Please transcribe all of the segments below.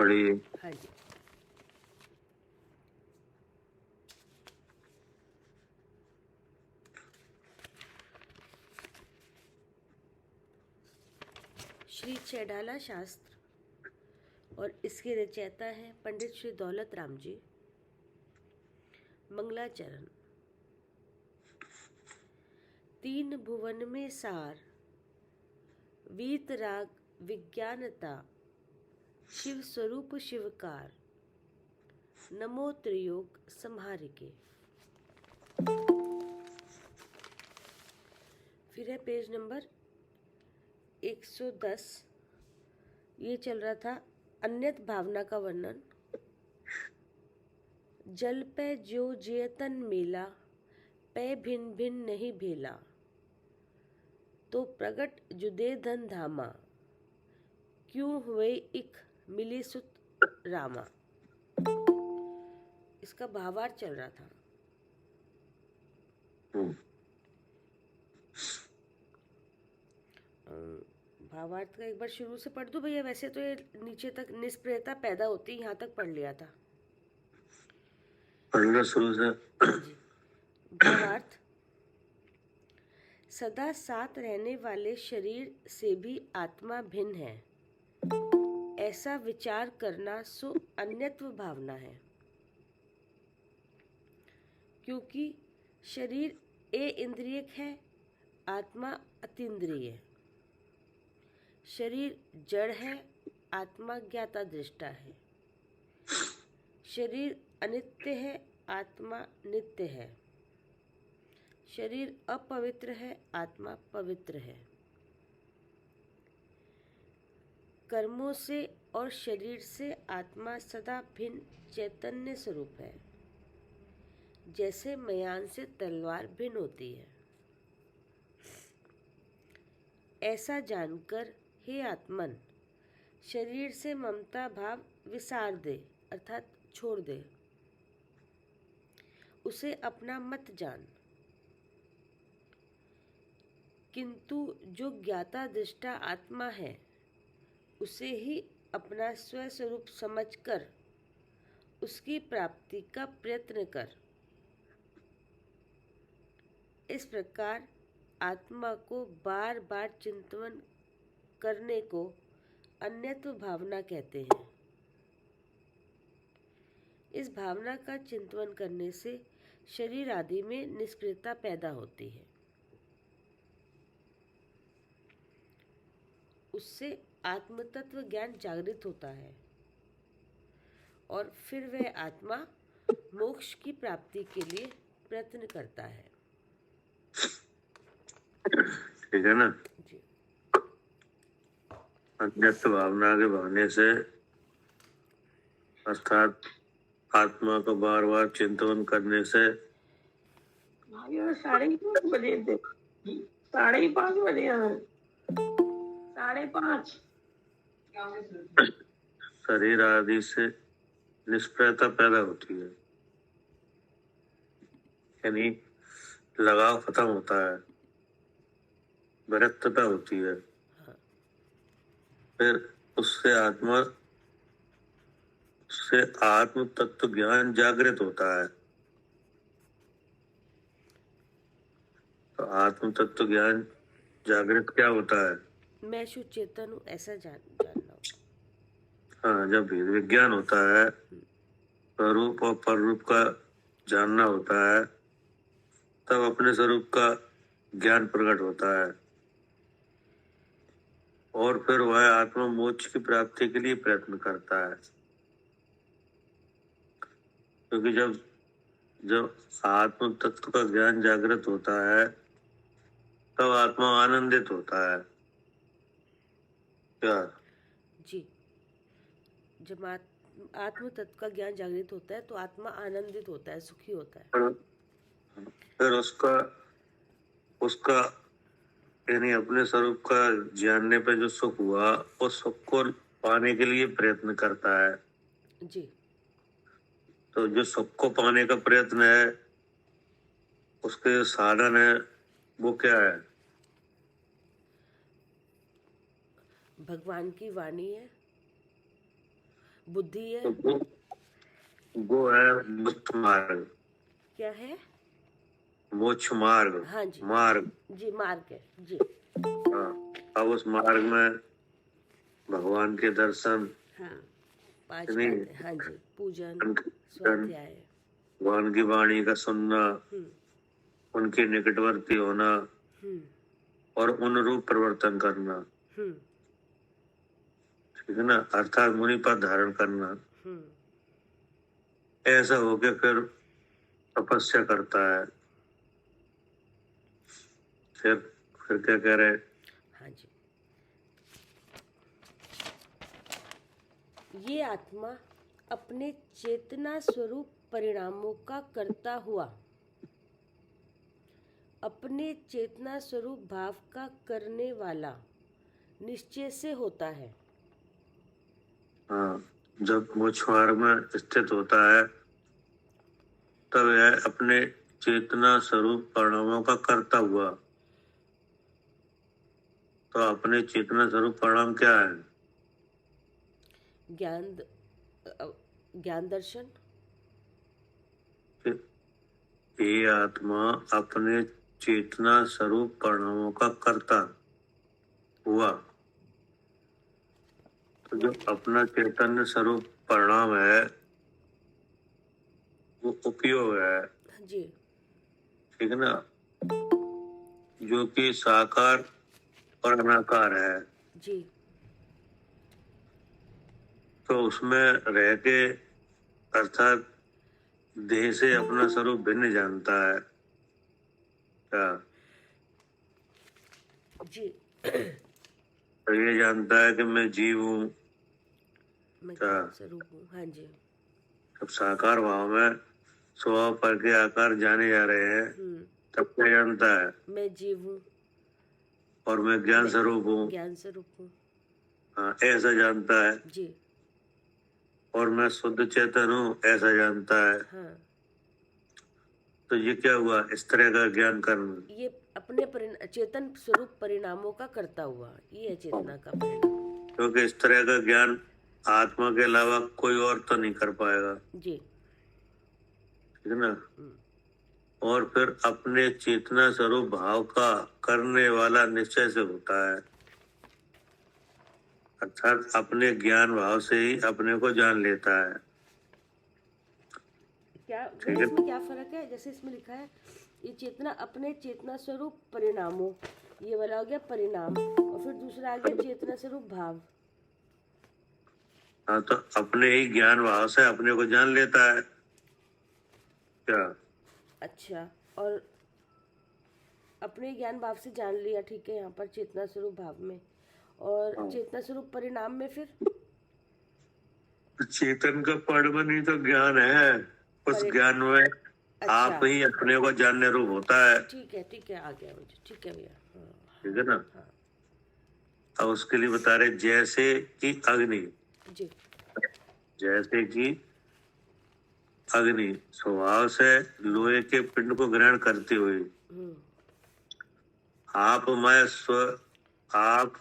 पढ़िए। हाँ जी। श्री चैडाला शास्त्र और इसके रचयिता हैं पंडित श्री दौलत राम जी। मंगलाचरण। तीन भुवन में सार, वीतराग विज्ञानता, शिव स्वरूप शिवकार, नमो त्रियोग संहारिके। फिर है पेज नंबर 110। ये चल रहा था अन्यत भावना का वर्णन। जल पे जो जेतन मेला, पे भिन्न भिन्न नहीं भेला, तो प्रगट जुदे धन धामा, क्यों हुए इक मिली सुत रामा। इसका भावार्थ चल रहा था। भावार्थ का एक बार शुरू से पढ़ दूं भैया? वैसे तो ये नीचे तक निष्प्रियता पैदा होती, यहाँ तक पढ़ लिया था। पढ़ना शुरू से। जी। भावार्थ: सदा साथ रहने वाले शरीर से भी आत्मा भिन्न है, ऐसा विचार करना सो अन्यत्व भावना है। क्योंकि शरीर ए इंद्रियक है, आत्मा अतीन्द्रिय। शरीर जड़ है, आत्मा ज्ञाता दृष्टा है। शरीर अनित्य है, आत्मा नित्य है। शरीर अपवित्र है, आत्मा पवित्र है। कर्मों से और शरीर से आत्मा सदा भिन्न चैतन्य स्वरूप है, जैसे मयान से तलवार भिन्न होती है। ऐसा जानकर हे आत्मन, शरीर से ममता भाव विसार दे, अर्थात छोड़ दे। उसे अपना मत जान, किंतु जो ज्ञाता दृष्टा आत्मा है, उसे ही अपना स्वस्वरूप समझकर उसकी प्राप्ति का प्रयत्न कर। इस प्रकार आत्मा को बार बार चिंतन करने को अन्यत्व भावना कहते हैं। इस भावना का चिंतन करने से शरीर आदि में निष्क्रियता पैदा होती है। उससे आत्मतत्व ज्ञान जागृत होता है और फिर वह आत्मा मोक्ष की प्राप्ति के लिए प्रयत्न करता है। ठीक है ना? जी। अन्यत्व भावना के बहाने से, अर्थात आत्मा को बार बार चिंतन करने से। 5:30 बजे थे, 5:30 बजे, 5:30। शरीर आदि से निष्प्रियता पैदा होती है, यानी लगाव खत्म होता है, विरक्तता होती है। फिर उससे आत्म तत्व ज्ञान जागृत होता है। तो आत्म तत्व ज्ञान जागृत क्या होता है? मैं शुद्ध चेतन हूँ, ऐसा जानना हो। हाँ, जब भेद विज्ञान होता है, स्वरूप और पररूप का जानना होता है, तब अपने स्वरूप का ज्ञान प्रकट होता है और फिर वह आत्मा मोक्ष की प्राप्ति के लिए प्रयत्न करता है। क्योंकि जब आत्म तत्व का ज्ञान जागृत होता है, तब आत्मा आनंदित होता है। क्या? जी। जब आत्म तत्व का ज्ञान जागृत होता है तो आत्मा आनंदित होता है, सुखी होता है। फिर उसका यानी अपने स्वरूप का जानने पे जो सुख हुआ, उस सुख को पाने के लिए प्रयत्न करता है। जी। तो जो सुख को पाने का प्रयत्न है, उसके साधन है, वो क्या है? भगवान की वाणी है, बुद्धि है। तो वो है मोक्ष मार्ग। क्या है? मोक्ष मार्ग, हाँ जी मार्ग। जी, मार्ग है जी। हाँ, अब उस मार्ग में भगवान के दर्शन, हाँ, 5 नहीं, बातें। हाँ जी, पूजन, उनके दर्शन, स्वाध्याय। भगवान की वाणी का सुनना, हम्म उनके निकटवर्ती होना हम्म और अनुरूप परिवर्तन करना, हम्म ठीक है ना, अर्थात मुनि पद धारण करना। हम्म ऐसा होके फिर तपस्या करता है। फिर फिर क्या कह रहे? हाँ जी, ये आत्मा अपने चेतना स्वरूप परिणामों का करता हुआ अपने चेतना स्वरूप भाव का करने वाला निश्चय से होता है। हाँ, जब मोक्ष मार्ग में स्थित होता है तब यह अपने चेतना स्वरूप परिणामों का करता हुआ। तो अपने चेतना स्वरूप परिणाम क्या है? ज्ञान ज्ञान दर्शन। ये आत्मा अपने चेतना स्वरूप परिणामों का करता हुआ। तो जो अपना चैतन्य स्वरूप परिणाम है वो उपयोग है, जी ठीक है ना, जो कि साकार और अनाकार है। जी तो उसमें रह के अर्थात देह से अपना स्वरूप भिन्न जानता है क्या? जी। तो ये जानता है कि मैं जीव हूँ मैं क्या? ज्ञान स्वरूप हूँ। हाँ जी। जब साकार भाव में स्वभाव पर के आकार जाने जा रहे हैं तब क्या जानता है? मैं जीव हूँ, और मैं ज्ञान स्वरूप हूँ। ज्ञान स्वरूप हूँ। हाँ, ऐसा जानता है। जी और मैं शुद्ध चेतन हूँ ऐसा जानता है। हाँ, तो ये क्या हुआ? इस तरह का ज्ञान करना। ये अपने चेतन स्वरूप परिणामों का करता हुआ, ये है चेतना का परिणाम। क्योंकि इस तरह का ज्ञान आत्मा के अलावा कोई और तो नहीं कर पाएगा, जी। ठीक है ना। और फिर अपने चेतना स्वरूप भाव का करने वाला निश्चय से होता है, अर्थात अपने ज्ञान भाव से ही अपने को जान लेता है। क्या ठीक है। इसमें क्या फर्क है? जैसे इसमें लिखा है ये चेतना अपने चेतना स्वरूप परिणामों, ये वाला हो गया परिणाम, और फिर दूसरा आ गया चेतना स्वरूप भाव। हाँ, तो अपने ही ज्ञान भाव से अपने को जान लेता है क्या? अच्छा, और अपने ज्ञान भाव से जान लिया, ठीक है, यहाँ पर चेतना स्वरूप भाव में, और चेतना स्वरूप परिणाम में फिर चेतन का परिणाम ही तो ज्ञान है। उस ज्ञान में आप ही अपने को जानने रूप होता है, ठीक है, आ गया मुझे, ठीक है भैया। हाँ, ठीक है ना। हाँ अब उसके लिए बता रहे जैसे कि अग्नि, जी। जैसे कि अग्नि स्वभाव से लोहे के पिंड को ग्रहण करते हुए आप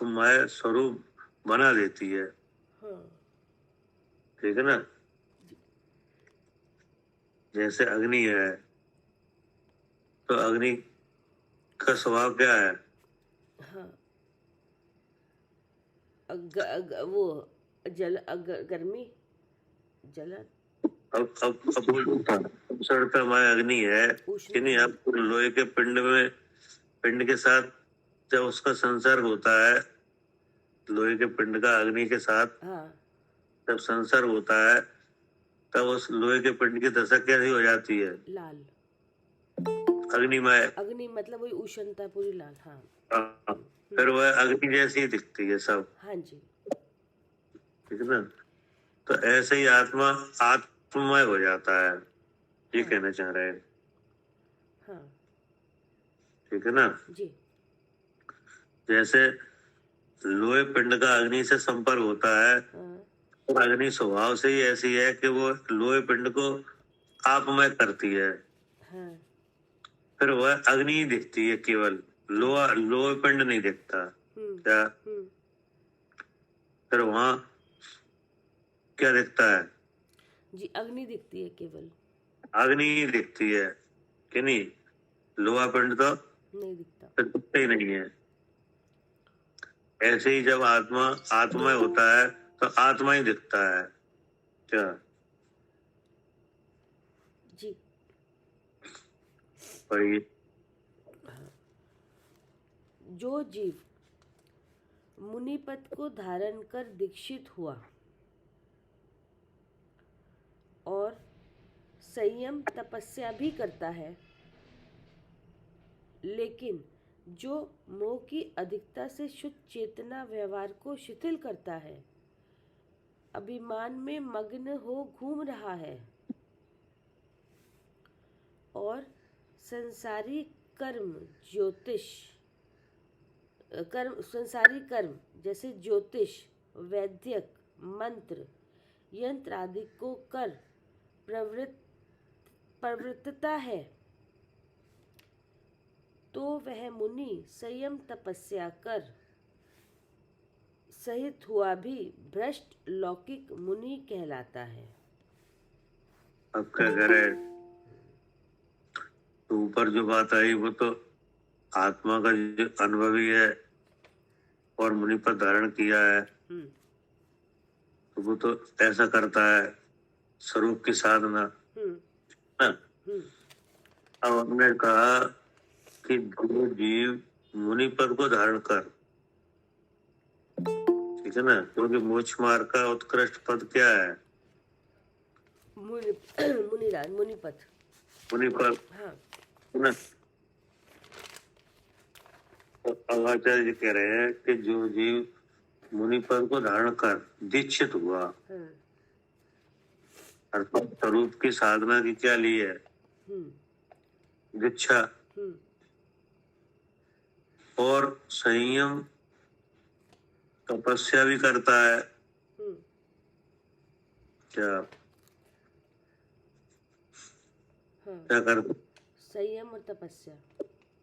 मैं स्वरूप बना देती है, हाँ ठीक है ना। जैसे अग्नि है तो अग्नि का स्वभाव क्या है? हाँ, वो जल गर्मी जलन अब सड़ता माय अग्नि है कि नहीं। आप लोहे के पिंड के साथ जब उसका संसर्ग होता है, लोहे के पिंड का अग्नि के साथ हाँ जब संसर्ग होता है तब उस लोहे के पिंड की दशा कैसी हो जाती है? लाल, अग्निमय। अग्नि मतलब वही उष्णता पूरी लाल। हाँ हाँ, फिर वह अग्नि जैसी दिखती है सब, हाँ जी। ठीक है ना। तो ऐसे ही आत्मा आत्ममय हो जाता है, ये कहना चाह रहे हैं, हाँ ठीक है ना। जी। जैसे लोहे पिंड का अग्नि से संपर्क होता है और अग्नि स्वभाव से ही ऐसी है कि वो लोहे पिंड को आपमय करती है। हाँ फिर वह अग्नि ही दिखती है, केवल लोहे पिंड नहीं दिखता क्या? फिर वहां क्या दिखता है? जी अग्नि दिखती है केवल, अग्नि ही दिखती है कि नहीं? लोहा पिंड तो नहीं दिखता। फिर दिखता ही नहीं है। ऐसे ही जब आत्मा आत्मा होता है तो आत्मा ही दिखता है। क्या? जी पढ़िए। जो जीव मुनिपद को धारण कर दीक्षित हुआ और संयम तपस्या भी करता है, लेकिन जो मोह की अधिकता से शुद्ध चेतना व्यवहार को शिथिल करता है, अभिमान में मग्न हो घूम रहा है और संसारी कर्म संसारी कर्म जैसे ज्योतिष, वैद्यक, मंत्र, यंत्र आदि को कर प्रवृत्तता है, तो वह मुनि संयम तपस्या कर सहित हुआ भी भ्रष्ट लौकिक मुनि कहलाता है। अब क्या करे? तो ऊपर जो बात आई वो तो आत्मा का जो अनुभवी है और मुनि पर धारण किया है, तो वो तो ऐसा करता है स्वरूप की साधना। ना? अब हमने कहा कि जो जीव मुनि पद को धारण कर, ठीक है ना, क्योंकि मोक्ष मार्ग का उत्कृष्ट पद क्या है? मुनिराज मुनिपद। मुनि पद। हाँ। ना? तो अब आचार्य जी कह रहे हैं कि जो जीव मुनि पद को धारण कर दीक्षित हुआ, अर्थात स्वरूप की साधना की क्या ली है? दीक्षा। और संयम तपस्या भी करता है। क्या? क्या करता? संयम और तपस्या।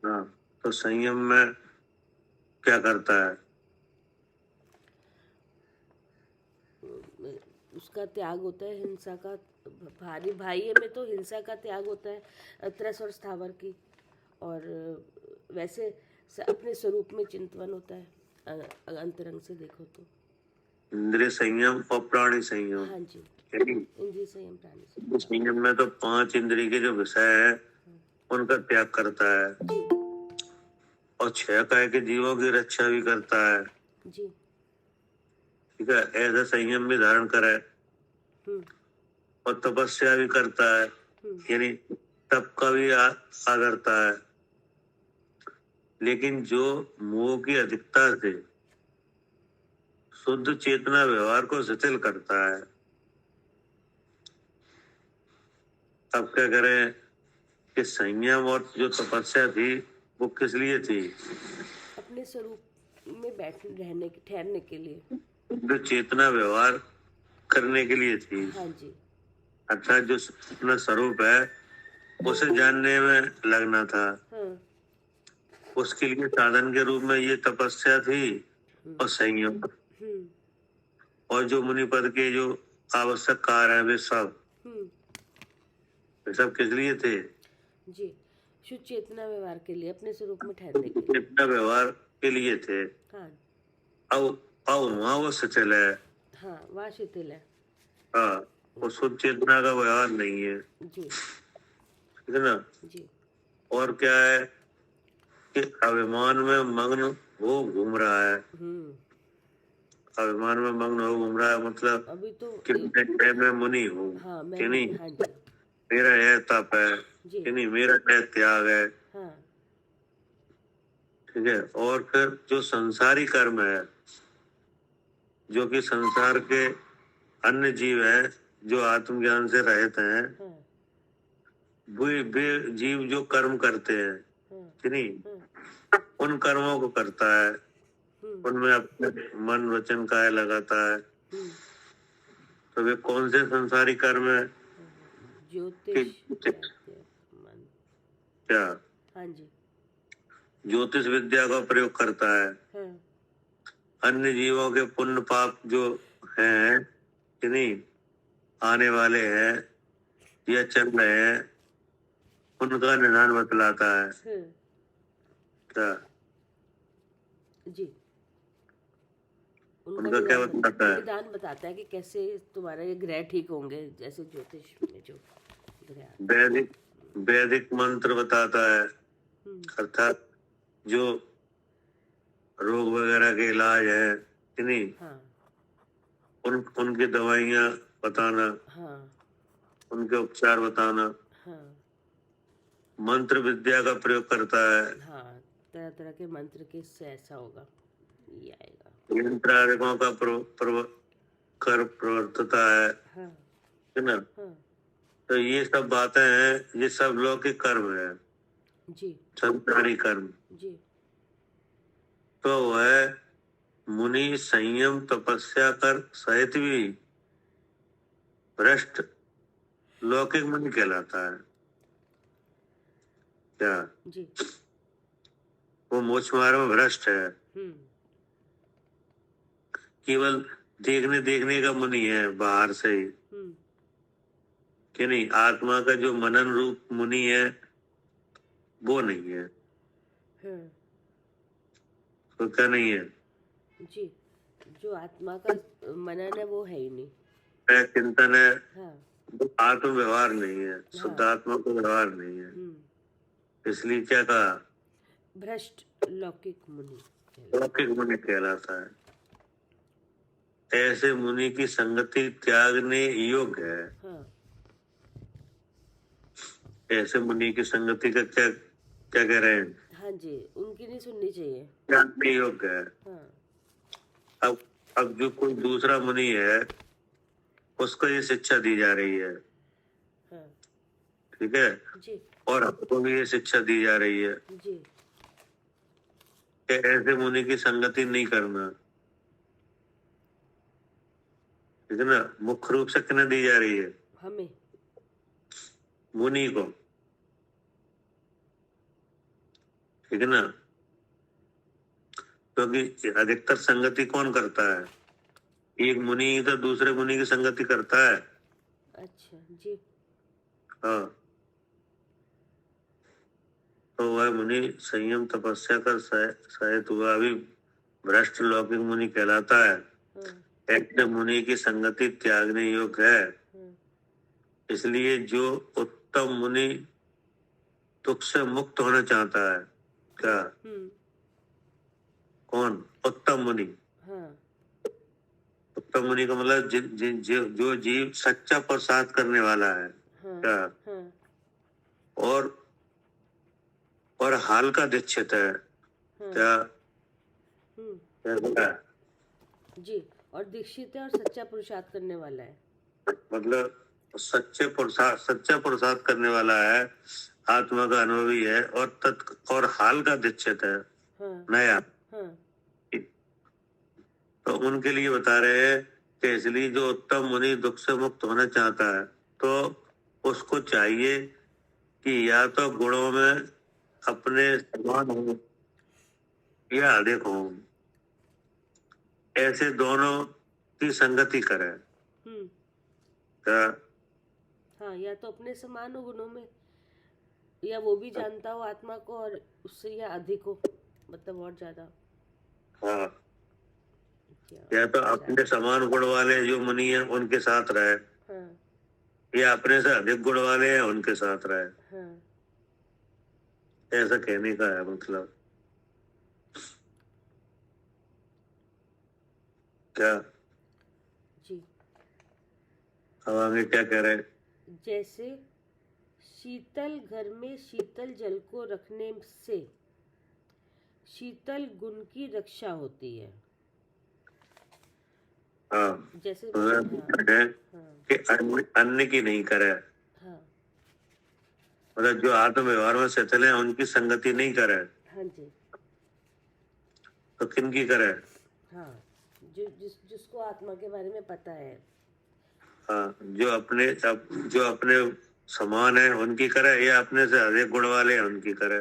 हाँ, तो संयम में क्या करता है? उसका त्याग होता है हिंसा का। भारी बाह्य में तो हिंसा का त्याग होता है, त्रस और स्थावर की, और वैसे अपने स्वरूप में चिंतन होता है। अंतरंग से देखो तो इंद्रिय संयम और प्राणी संयम। हाँ जी, इंद्रिय संयम, प्राणी संयम। संयम में तो 5 इंद्रिय के जो विषय है उनका त्याग करता है, और 6 काय के जीवों की रक्षा भी करता है। जी ठीक है, ऐसा संयम भी धारण करे और तपस्या भी करता है, यानी तप का भी आदरता है। लेकिन जो मोह की अधिकता से शुद्ध चेतना व्यवहार को शिथिल करता है, अब क्या करें कि संयम और जो तपस्या थी वो किस लिए थी? अपने स्वरूप में ठहरने के लिए, जो चेतना व्यवहार करने के लिए थी। हाँ जी। अर्थात जो अपना स्वरूप है उसे जानने में लगना था। उसके लिए साधन के रूप में ये तपस्या थी और संयम। और जो मुनि पद के जो आवश्यक कार्य है वे सब किस लिए थे? जी, शुद्ध चेतना व्यवहार के लिए, अपने स्वरूप में ठहरने के लिए, चेतना व्यवहार के लिए थे। हाँ। अब वहाँ वो शिथिल है। हाँ, वहाँ शिथिल है। हाँ, वो शुद्ध चेतना का व्यवहार नहीं है। जी, ठीक है ना? जी। और क्या है कि अभिमान में मग्न हो घूम रहा है। अभिमान में मग्न हो घूम रहा है मतलब अभी तो कि मैं मुनि हूँ, हाँ, कि नहीं, हाँ जी, मेरा यह तप है, कि नहीं, मेरा यह त्याग है। हाँ। ठीक है, और फिर जो संसारी कर्म है, जो कि संसार के अन्य जीव है जो आत्मज्ञान से रहित हैं, वे जीव जो कर्म करते हैं, कि नहीं, उन कर्मों को करता है, उनमें अपने मन वचन काया लगाता है। तो वे कौन से संसारी कर्म है? ज्योतिष, क्या? हाँ जी, ज्योतिष विद्या का प्रयोग करता है। अन्य जीवों के पुण्य पाप जो हैं, कि नहीं आने वाले हैं या चल रहे हैं, उनका निदान बतलाता है। क्या जी, उनका क्या बतलाता है? निदान बताता है कि कैसे तुम्हारे ये ग्रह ठीक होंगे, जैसे ज्योतिष में जो ग्रह आते वैदिक वैदिक मंत्र बताता है, हैं। अर्थात जो रोग वगैरह के इलाज है कि नहीं, हाँ उनकी दवाइयाँ बताना, हाँ उनके उपचार बताना। हाँ मंत्र विद्या का प्रयोग करता है, हाँ, तरह तरह के मंत्र के इससे ऐसा होगा, ये आएगा। यंत्रादिकों का प्रवर्तता हाँ है ना। हाँ तो ये सब बातें हैं, ये सब लौकिक कर्म है, जी संसारी कर्म। जी तो वह मुनि संयम तपस्या कर सहित भी भ्रष्ट लौकिक मुनि कहलाता है। क्या जी। वो मोक्ष मार्ग में भ्रष्ट है, केवल देखने देखने का मुनि है बाहर से ही, कि नहीं आत्मा का जो मनन रूप मुनि है वो नहीं है। तो क्या नहीं है? जी, जो आत्मा का मनन है वो है ही नहीं, चिंतन है, हाँ आत्म व्यवहार नहीं है, शुद्ध आत्मा को व्यवहार नहीं है। इसलिए क्या कहा? भ्रष्ट लौकिक मुनि लौकिक मुनि कहलाता है। ऐसे मुनि की संगति त्यागने योग्य है। हाँ ऐसे मुनि की संगति का क्या क्या कह रहे हैं? हाँ जी, उनकी नहीं सुननी चाहिए, त्यागने योग्य है। हाँ अब जो कोई दूसरा मुनि है उसको ये शिक्षा दी जा रही है, हाँ ठीक है, जी और हमको भी ये शिक्षा दी जा रही है जी कि ऐसे मुनि की संगति नहीं करना, ठीक है ना। मुख्य रूप से किन्हें दी जा रही है? हमें, मुनि को, ठीक है ना। क्योंकि अधिकतर संगति कौन करता है? एक मुनि तो दूसरे मुनि की संगति करता है। अच्छा जी हाँ, तो वह मुनि संयम तपस्या कर सहित हुआ भी भ्रष्ट लौकिक मुनि कहलाता है। ऐसे मुनि की संगति त्यागने योग्य है। इसलिए जो उत्तम मुनि दुख से मुक्त होना चाहता है, क्या कौन? उत्तम मुनि। हाँ उत्तम मुनि का मतलब जो जीव सच्चा प्रसाद करने वाला है, क्या, और हाल का दीक्षित है, क्या, क्या? जी, और दीक्षित है और सच्चा पुरुषार्थ करने वाला है, मतलब सच्चा पुरुषार्थ करने वाला है, आत्मा का अनुभवी है, और हाल का दीक्षित है, नया। तो उनके लिए बता रहे हैं कि इसलिए जो उत्तम मुनि दुख से मुक्त होना चाहता है तो उसको चाहिए कि या तो गुणों में अपने समान हो या अधिक हो, ऐसे दोनों की संगति करे। क्या? हाँ, या तो अपने समान हो गुणों में, या वो भी जानता हो आत्मा को और उससे या अधिक हो, मतलब और ज्यादा। हाँ, या तो अपने समान गुण वाले जो मुनि हैं उनके साथ रहे, या अपने से अधिक गुण वाले हैं उनके साथ रहे। ऐसा कहने का है मतलब। क्या जी, अब आगे क्या कह रहे हैं? जैसे शीतल घर में शीतल जल को रखने से शीतल गुण की रक्षा होती है। हाँ, जैसे कि अन्य की नहीं करे, मतलब जो आत्म व्यवहार में शिथिल है उनकी संगति नहीं करे। हाँ जी, तो किन की करे? हाँ, जिसको आत्मा के बारे में पता है। हाँ, जो अपने समान है उनकी करे, या अपने से अधिक गुण वाले हैं उनकी करे।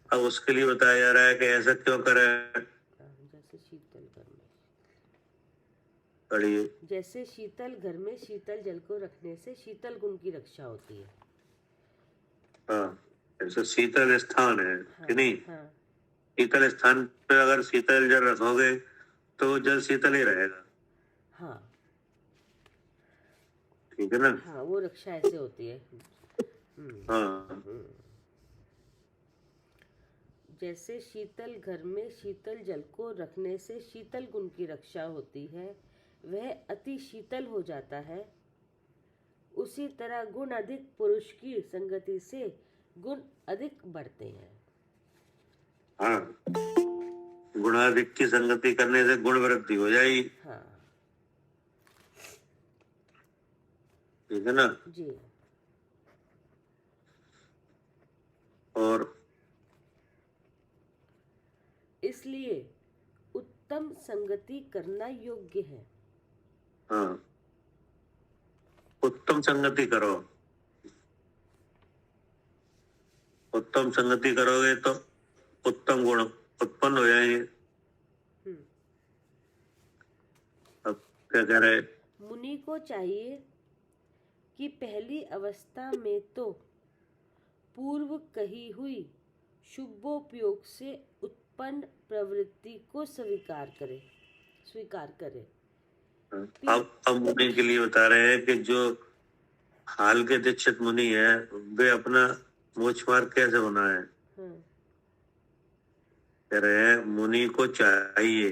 अब उसके लिए बताया जा रहा है कि ऐसा क्यों करे? जैसे शीतल घर में, पढ़िए। जैसे शीतल घर में शीतल जल को रखने से शीतल गुण की रक्षा होती है। हाँ, जैसे शीतल स्थान है कि नहीं, हाँ शीतल स्थान पे अगर शीतल जल रखोगे तो वो जल शीतल ही रहेगा, हाँ ठीक है ना। हाँ, वो रक्षा ऐसे होती है। हाँ, जैसे शीतल घर में शीतल जल को रखने से शीतल गुण की रक्षा होती है, वह अति शीतल हो जाता है। उसी तरह गुण अधिक पुरुष की संगति से गुण अधिक बढ़ते हैं। हाँ, गुणाधिक की संगति करने से गुण वृद्धि हो जाएगी, हाँ ठीक है ना। जी। और इसलिए उत्तम संगति करना योग्य है। हाँ, उत्तम संगति करो, उत्तम संगति करोगे तो उत्तम गुण उत्पन्न हो जाएंगे। अब क्या कह रहे, मुनि को चाहिए कि पहली अवस्था में तो पूर्व कही हुई शुभोपयोग से उत्पन्न प्रवृत्ति को स्वीकार करे। अब मुनि के लिए बता रहे हैं कि जो हाल के दीक्षित मुनि है वे अपना मोक्ष मार्ग कैसे बनाए। कह रहे हैं मुनि को चाहिए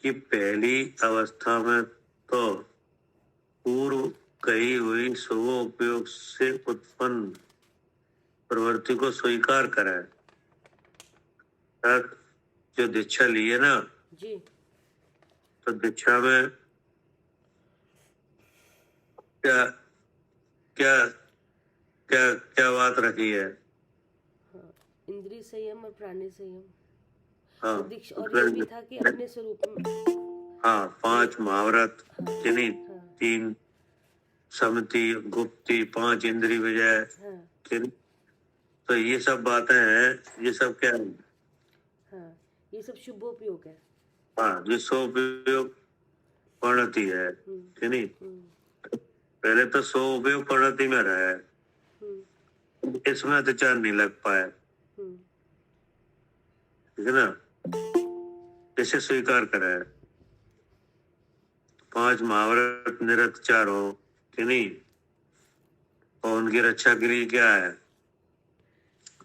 कि पहली अवस्था में तो पूर्व कही हुई शुभ उपयोग से उत्पन्न प्रवृत्ति को स्वीकार करे। जो दीक्षा ली है ना जी, तो दीक्षा में क्या क्या क्या क्या बात रखी है। इंद्रिय संयम और प्राणी संयम। हाँ, और ये भी था कि अपने स्वरूप में। हाँ, 5 महाव्रत यानी 3 समति गुप्ति 5 इंद्रिय विजय, तो ये सब बातें हैं, ये सब क्या है। हाँ, ये सब शुभोपयोग है। हाँ, ये शुभोपयोग परिणति है कि नहीं। पहले तो शुभोपयोग परिणति में रहा है, इसमें तो चार नहीं लग पाया, ठीक है ना। इसे स्वीकार करा है। 5 महाव्रत निरत 4 हो कि नहीं, और उनकी रक्षा के लिए क्या है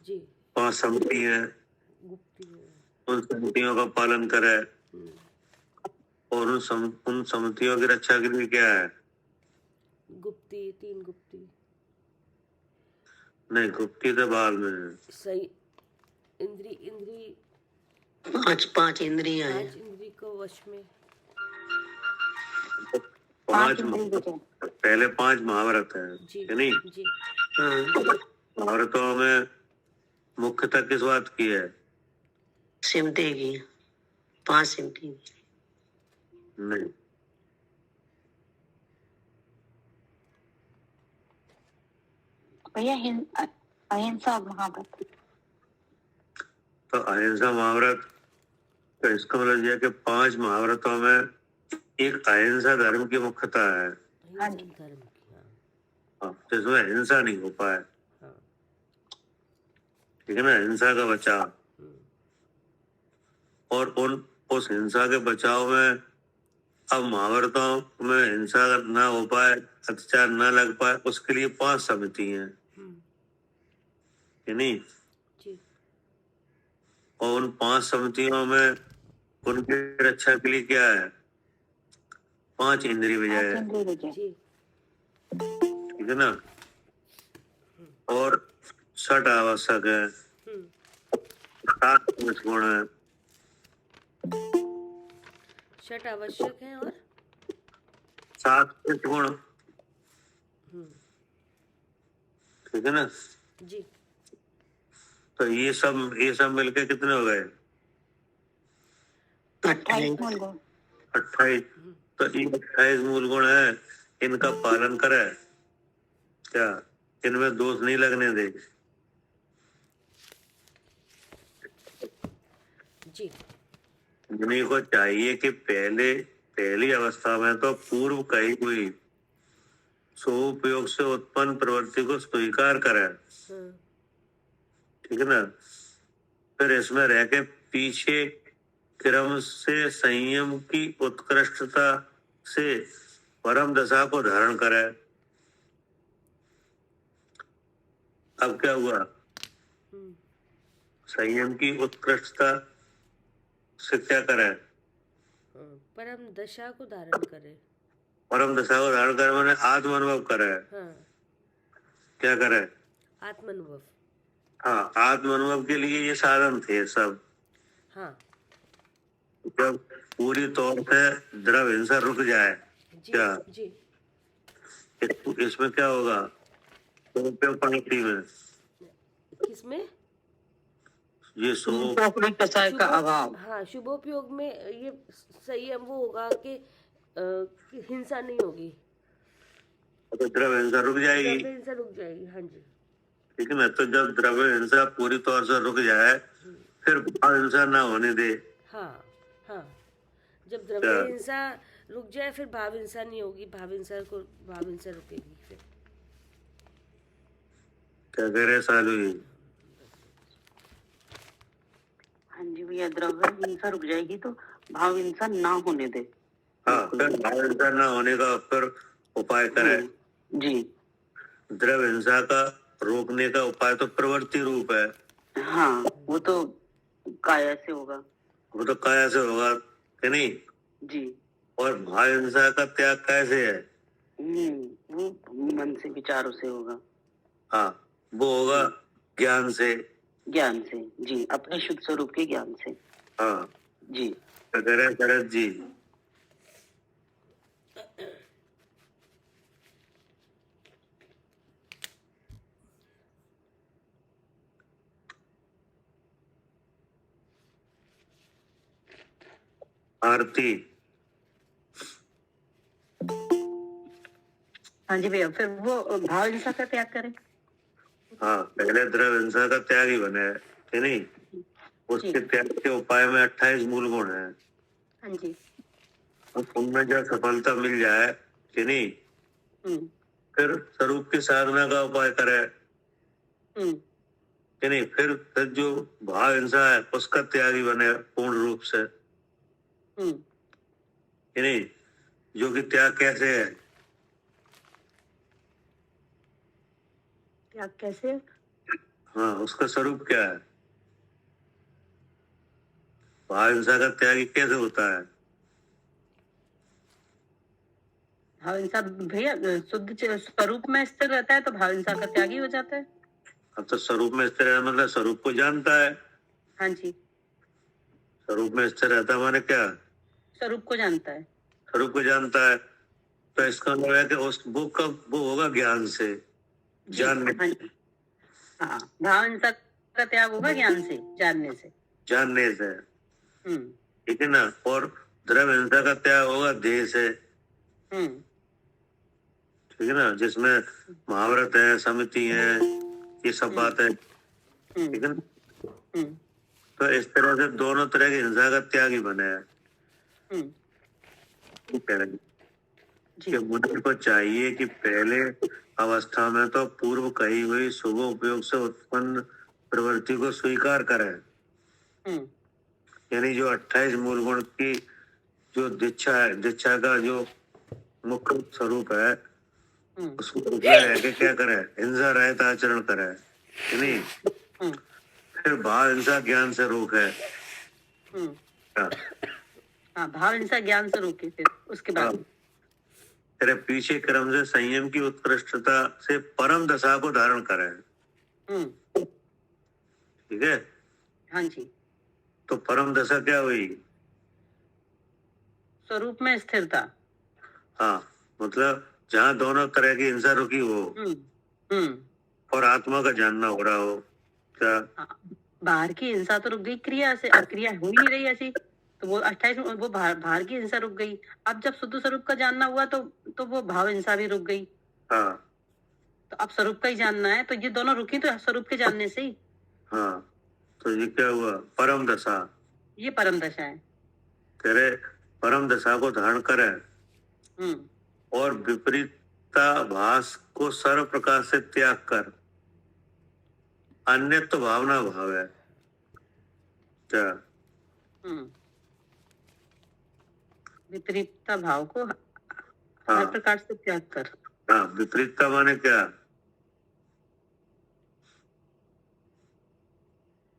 जी, 5 सम्मति है, उन सम्मतियों का पालन करे। और उन सम्मतियों की रक्षा के लिए क्या है, गुप्ती 3 गुप्ती नहीं, गुप्ती तो बाद में है। सही, इंद्री 5 इंद्रियां हैं। 5 इंद्री को वश में। 5 पहले 5 महाव्रत है जी, कि नहीं। जी। महाव्रतों में मुख्यतः किस बात की है, सिमटे की 5 सिमटी की। नहीं, भैया अहिंसा महाव्रत। तो अहिंसा महाव्रत, तो इसका मतलब यह कि 5 महाव्रतों में एक अहिंसा धर्म की मुख्यता है। धर्म की, हाँ, जिसमें हिंसा नहीं हो पाए, हाँ। ठीक है ना, हिंसा का बचाव। और उस हिंसा के बचाव में अब महाभारतों में हिंसा ना हो पाए, अत्याचार ना लग पाए, उसके लिए 5 समिति हैं कि नहीं। जी। और उन 5 समितियों में उनकी रक्षा के लिए क्या है, 5 इंद्रिय विजय है, ठीक है ना। और 6 आवश्यक है, 7 गुण है, 6 आवश्यक है और 7 गुण, ठीक है ना। जी। तो ये सब मिलके कितने हो गए, 28। तो ये 28 मूल गुण है, इनका पालन करे, क्या इनमें दोष नहीं लगने दे। जी। मुनि को चाहिए कि पहले पहली अवस्था में तो पूर्व कही हुई स्वोपयोग से उत्पन्न प्रवृत्ति को स्वीकार करे, हाँ, ठीक है ना। फिर इसमें रह के पीछे क्रम से संयम की उत्कृष्टता से परम दशा को धारण करे। अब क्या हुआ, हम्म, संयम की उत्कृष्टता से क्या करे, हाँ, परम दशा को धारण करे। परम दशा को धारण करे मैंने आत्म अनुभव करे। हाँ, क्या करे, आत्मानुभव। हाँ, आत्म अनुभव के लिए ये साधन थे सब। हाँ जब पूरी तौर से द्रव हिंसा रुक जाए, जी क्या जी। इसमें क्या होगा, उपयोग पंक्ति में किसमें? ये सो उपरोक्त कषाय का अभाव। हाँ, शुभोपयोग में ये संयम वो होगा कि हिंसा नहीं होगी, तो द्रव्य हिंसा रुक जाएगी, द्रव्य हिंसा रुक जाएगी। हाँ जी, ठीक है ना। तो जब द्रव्य हिंसा पूरी तौर से रुक जाए फिर भाव हिंसा ना होने दे। हाँ हाँ, जब द्रव्य हिंसा रुक जाए फिर भाव हिंसा नहीं होगी, भाव हिंसा रुकेगी फिर। क्या कह रहे सालू जी? हाँ जी भैया, द्रव्य हिंसा रुक जाएगी तो भाव हिंसा ना होने दे। हाँ, फिर भाव हिंसा ना होने का फिर उपाय करे जी। द्रव्य हिंसा का रोकने का उपाय तो प्रवृत्ति रूप है। हाँ, वो तो काया से होगा। वो तो काया से होगा कि नहीं। जी। और भाव हिंसा का त्याग कैसे है? वो मन से, विचारों से होगा। हाँ, वो होगा ज्ञान से। ज्ञान से, जी, अपने शुद्ध स्वरूप के ज्ञान से। हाँ जी। क्या कह रहे हैं शरद जी? आरती। हाँ जी भैया, फिर वो भाव हिंसा का त्याग करें। हाँ, पहले द्रव्य हिंसा का त्याग ही बने है कि नहीं। उसके त्याग के उपाय में 28 मूल गुण है। हाँ जी। उनमें जब सफलता मिल जाए कि नहीं, फिर स्वरूप की साधना का उपाय करे कि नहीं। फिर जो भाव हिंसा है उसका त्याग ही बने पूर्ण रूप से कि नहीं। जो कि त्याग कैसे है, त्याग कैसे? हाँ, उसका स्वरूप क्या है? भाव हिंसा का त्याग ही कैसे होता है? भाव हिंसा भैया शुद्ध स्वरूप में स्थिर रहता है तो भाव हिंसा का त्याग ही हो जाता है। अब तो स्वरूप में स्थिर है मतलब स्वरूप को जानता है। हाँ जी। स्वरूप में स्थिर रहता है माने क्या? स्वरूप को जानता है। स्वरूप को जानता है तो इसका मतलब है कि उस वो होगा ज्ञान से, जानने। हाँ, भाव हिंसा का त्याग होगा ज्ञान से, जानने से। जानने से, ठीक है ना। और द्रव्य हिंसा का त्याग होगा देह से, ठीक है ना। जिसमें महाव्रत है, समिति है, ये सब बात है, ठीक है ना। तो इस तरह से दोनों तरह की हिंसा का त्याग ही बने हैं। कि मुझे को चाहिए कि पहले अवस्था में तो पूर्व कही हुई शुभ उपयोग से उत्पन्न प्रवृत्ति को स्वीकार करें, यानी जो 28 मूल गुण की जो दीक्षा है, दीक्षा का जो मुख्य स्वरूप है, उसको रह के क्या करे, हिंसा रहित आचरण करे, नहीं। फिर भाव हिंसा ज्ञान से रोक है। हाँ, भाव हिंसा ज्ञान से रोके। फिर उसके बाद तेरे पीछे क्रम से संयम की उत्कृष्टता से परम दशा को धारण करे, ठीक है। हाँ जी। तो परम दशा क्या हुई? स्वरूप में स्थिरता। हाँ, मतलब जहाँ दोनों तरह की हिंसा रुकी हो और आत्मा का जानना हो रहा हो। क्या बाहर की हिंसा तो रुक गई, क्रिया से क्रिया हो ही नहीं रही ऐसी, तो वो 28 वो बाहर की हिंसा रुक गई। अब जब शुद्ध स्वरूप का जानना हुआ तो वो भाव हिंसा भी रुक गई। हाँ, तो अब स्वरूप का ही जानना है, तो ये दोनों रुकी तो स्वरूप के जानने से ही। हाँ, तो ये क्या हुआ? परम दशा। ये परम दशा है। तेरे परम दशा को धारण करे हम्म और विपरीताभास को सर्व प्रकार से त्याग कर अन्यत्व भावना भाव है। क्या? हम्म विपरीतता भाव को हर हाँ प्रकार से त्याग कर। हाँ, विपरीतता माने क्या?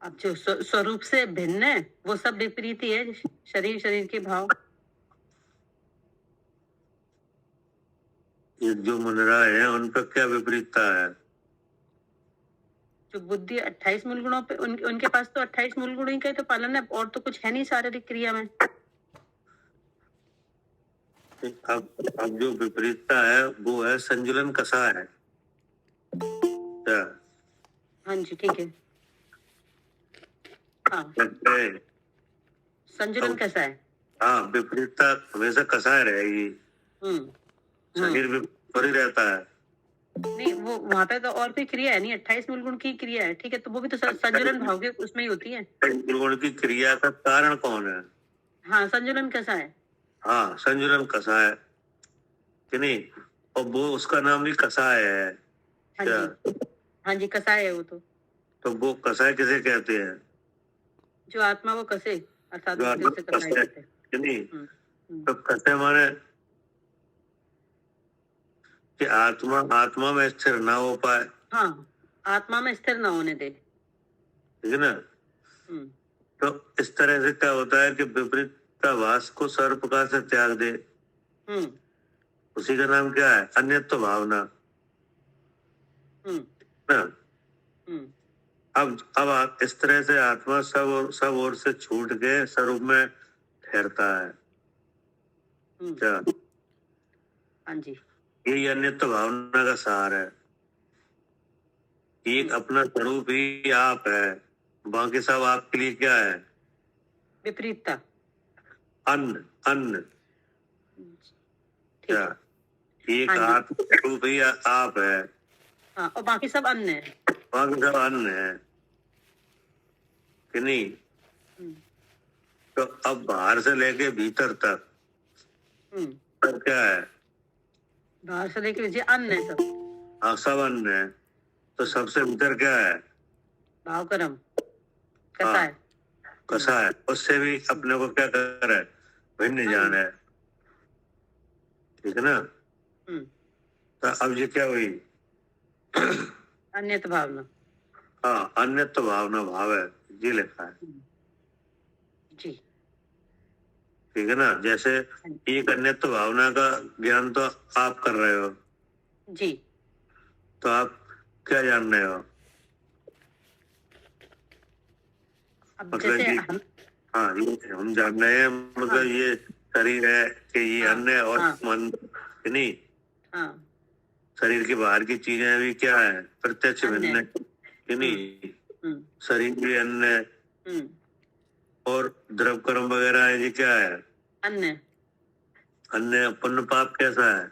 अब जो स्वरूप से भिन्न है वो सब विपरीत ही है, शरीर के भाव। ये जो मुनिराय है उन पर क्या विपरीतता है? जो बुद्धि 28 मूल गुणों पे उनके पास तो 28 मूल गुण ही का ही तो पालन है, और तो कुछ है नहीं शारीरिक क्रिया में। अब जो विपरीतता है वो है संजुलन कसा है। क्या? हाँ जी ठीक है। हाँ है। संतुलन कैसा है? हाँ, विपरीतता हमेशा कसा रहेगी, शरीर भी पड़ी रहता है। नहीं, वो वहाँ पे तो और कोई क्रिया है नहीं, 28 मूल गुण की क्रिया है, ठीक है, तो वो भी तो संजुलन भाव के उसमें ही होती है। गुण की क्रिया का कारण कौन है? हाँ, संजुलन कैसा है? हाँ, संजुलन कसा है कि नहीं, और वो उसका नाम भी कसाय है। हाँ क्या? जी, हाँ जी, कसाय है वो तो वो कसाय किसे कहते हैं? जो आत्मा को कसे, अर्थात जो आत्मा उसे कसाय कहते हैं। कि नहीं, तो कसे माने कि आत्मा में स्थिर ना हो पाए। हाँ, आत्मा में स्थिर ना होने दे, ठीक है ना। तो इस तरह से क्या होता है कि विपरीताभास को सर्व प्रकार से त्याग दे, उसी का नाम क्या है? अन्यत्व भावना ना। अब इस तरह से आत्मा सब ओर से छूट के स्वरूप में ठहरता है। क्या? हाँ जी, यही अन्यत्व भावना का सार है। एक अपना स्वरूप ही आप है, बाकी सब आपके लिए क्या है? विपरीतता, अन्न अन्न। क्या? एक हाँ जी, आत्मा स्वरूप ही आप है, हाँ, और बाकी सब अन्य है, बाकी सब अन्न है कि नहीं। तो अब बाहर से लेके भीतर तक सब क्या है? बाहर से लेके लीजिए अन्न है सब। हाँ, सब अन्न है। तो सबसे भीतर क्या है? भाव कर्म कैसा है? कसा है, उससे भी अपने को क्या कर है? भिन्न जान है। ठीक है ना। तो अब ये क्या हुई? अन्यत भावना। हाँ, अन्यत्व भावना भाव है, ये लिखा है। जी, ठीक है ना। जैसे एक अन्यत्व भावना का ज्ञान तो आप कर रहे हो, जी, तो आप क्या जान रहे हो? अब मतलब जैसे ये हाँ, ये हम जान रहे हैं, मतलब ये शरीर है कि ये अन्य और मन कि नहीं। शरीर के बाहर की चीजें भी क्या है? प्रत्यक्ष भिन्न कि नहीं। शरीर भी अन्य और द्रव कर्म वगैरह है, ये क्या है? अन्य। अन्य। पुण्य पाप कैसा है?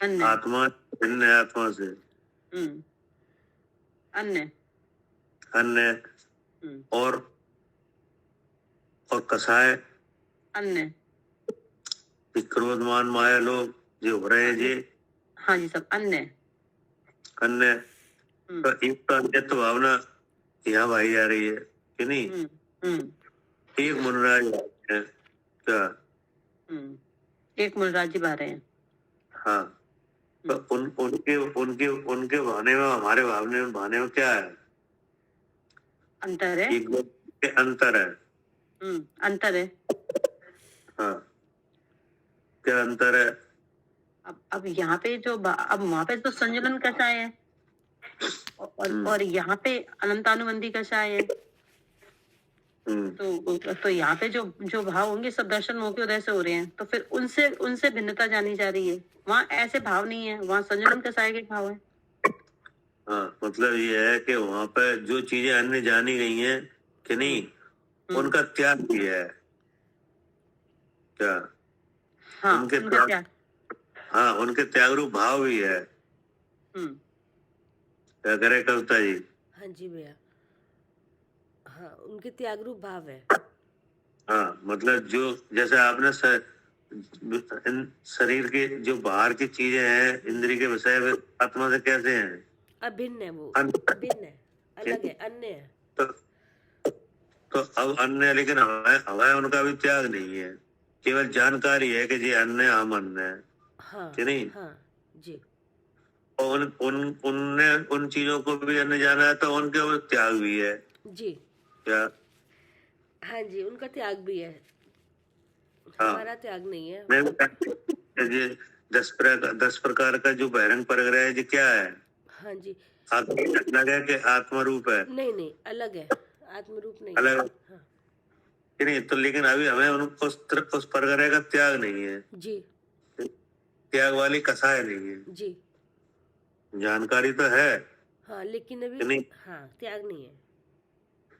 अन्य। आत्मा भिन्न है आत्मा से। अन्य। अन्य और कसाय अन्य। क्रोध मान माया लोग जो हो रहे हैं जी, हाँ जी, सब अन्य। अन्य। तो एक तो अन्यत्व भावना यहाँ भाई जा रही है कि नहीं। एक मुनराज है क्या? एक मुनराज जी बा रहे हैं। हाँ, तो उनके भाने में हमारे भाने में क्या है? अंतर है। एक अंतर है। अंतर है। हाँ, क्या अंतर है? अब यहाँ पे अब वहाँ पे तो संजुलन कसाय है, और यहाँ पे अनंतानुबंधी कसाय है। तो यहाँ पे जो भाव होंगे सब दर्शन मोह के उदय से हो रहे हैं, तो फिर उनसे भिन्नता जानी जा रही है। वहाँ ऐसे भाव नहीं है, वहाँ संजुलन कसाय के भाव है। हाँ, मतलब ये है कि वहाँ पे जो चीजें अन्य जानी गई हैं कि नहीं, उनका त्याग भी है। क्या? हाँ, उनके त्याग, हाँ, उनके त्याग रूप भाव भी है। क्या करे कविता जी? हाँ जी भैया, हाँ, उनके त्याग रूप भाव है। हाँ, मतलब जो जैसे आपने इन शरीर के जो बाहर की चीजें हैं, इंद्रिय के विषय, वे आत्मा से कैसे हैं? अभिन्न है, वो अन्य। अभिन्न है, अलग है, अन्य है। तो, तो अब अन्य, लेकिन हमें हमें उनका भी त्याग नहीं है, केवल जानकारी है कि ये अन्य, हम अन्य है, हाँ कि नहीं? हाँ जी और उन उन उनने उन चीजों को भी अन्य जाना है, तो उनके वो त्याग भी है जी। क्या? हाँ जी, उनका त्याग भी है, हाँ, हमारा त्याग नहीं है। मैं ये 10 प्रकार का जो बहिरंग परिग्रह है, ये क्या है? हाँ जी, अलग है कि आत्मा रूप है? नहीं नहीं, अलग है, आत्मरूप नहीं है। अलग हाँ कि नहीं? तो लेकिन अभी हमें उस परिग्रह का त्याग नहीं है, जी त्याग वाली कसाय नहीं है। जी। जानकारी तो है हाँ, लेकिन अभी कि नहीं? हाँ त्याग नहीं है।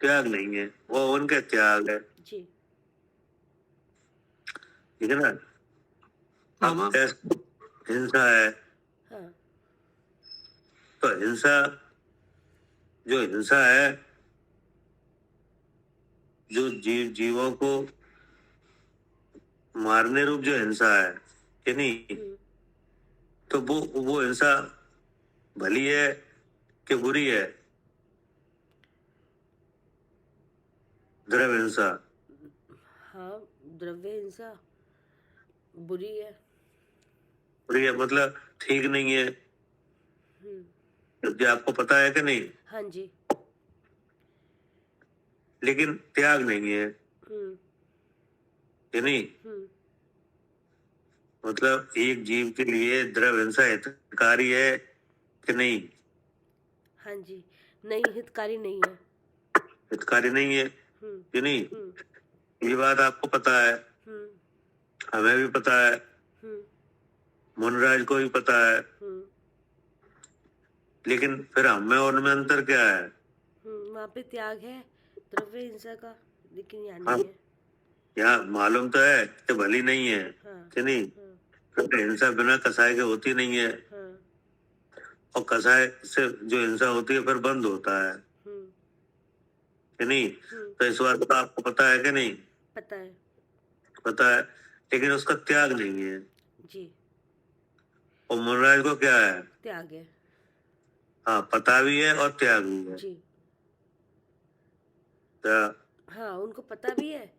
त्याग नहीं है, वो उनके त्याग है, जी ठीक है ना? अब ऐसे हिंसा है, हाँ तो हिंसा, जो हिंसा है, जो जीवों को मारने रूप जो हिंसा है, कि नहीं? तो वो हिंसा भली है कि बुरी है? द्रव्य हिंसा हाँ, द्रव्य हिंसा बुरी है। बुरी है, मतलब ठीक नहीं है, ये आपको पता है कि नहीं? हाँ जी। लेकिन त्याग नहीं है, हम्म कि नहीं? हम्म मतलब एक जीव के लिए द्रव्य हिंसा हितकारी है कि नहीं? हाँ जी, नहीं, हितकारी नहीं है। हितकारी नहीं है, हम्म कि नहीं? हम्म ये बात आपको पता है, हम्म हमें भी पता है, हम्म मुनराज को भी पता है, हम्म लेकिन फिर हमें और उनमें अंतर क्या है? वहाँ पे त्याग है द्रव्य हिंसा का, लेकिन यहाँ हाँ, नहीं है। यहाँ मालूम तो है कि भली नहीं है, हाँ कि नहीं? हाँ क्योंकि हिंसा बिना कसाय के होती नहीं है, हाँ और कसाय से जो हिंसा होती है फिर बंद होता है, हम्म कि नहीं? तो इस बात का आपको पता है कि नहीं? पता है। पता है, लेकिन उसका त्याग नहीं है। जी, और मुनराज को क्या है? त्याग है। हाँ, पता भी है और त्याग भी है। जी क्या? हाँ, उनको पता भी है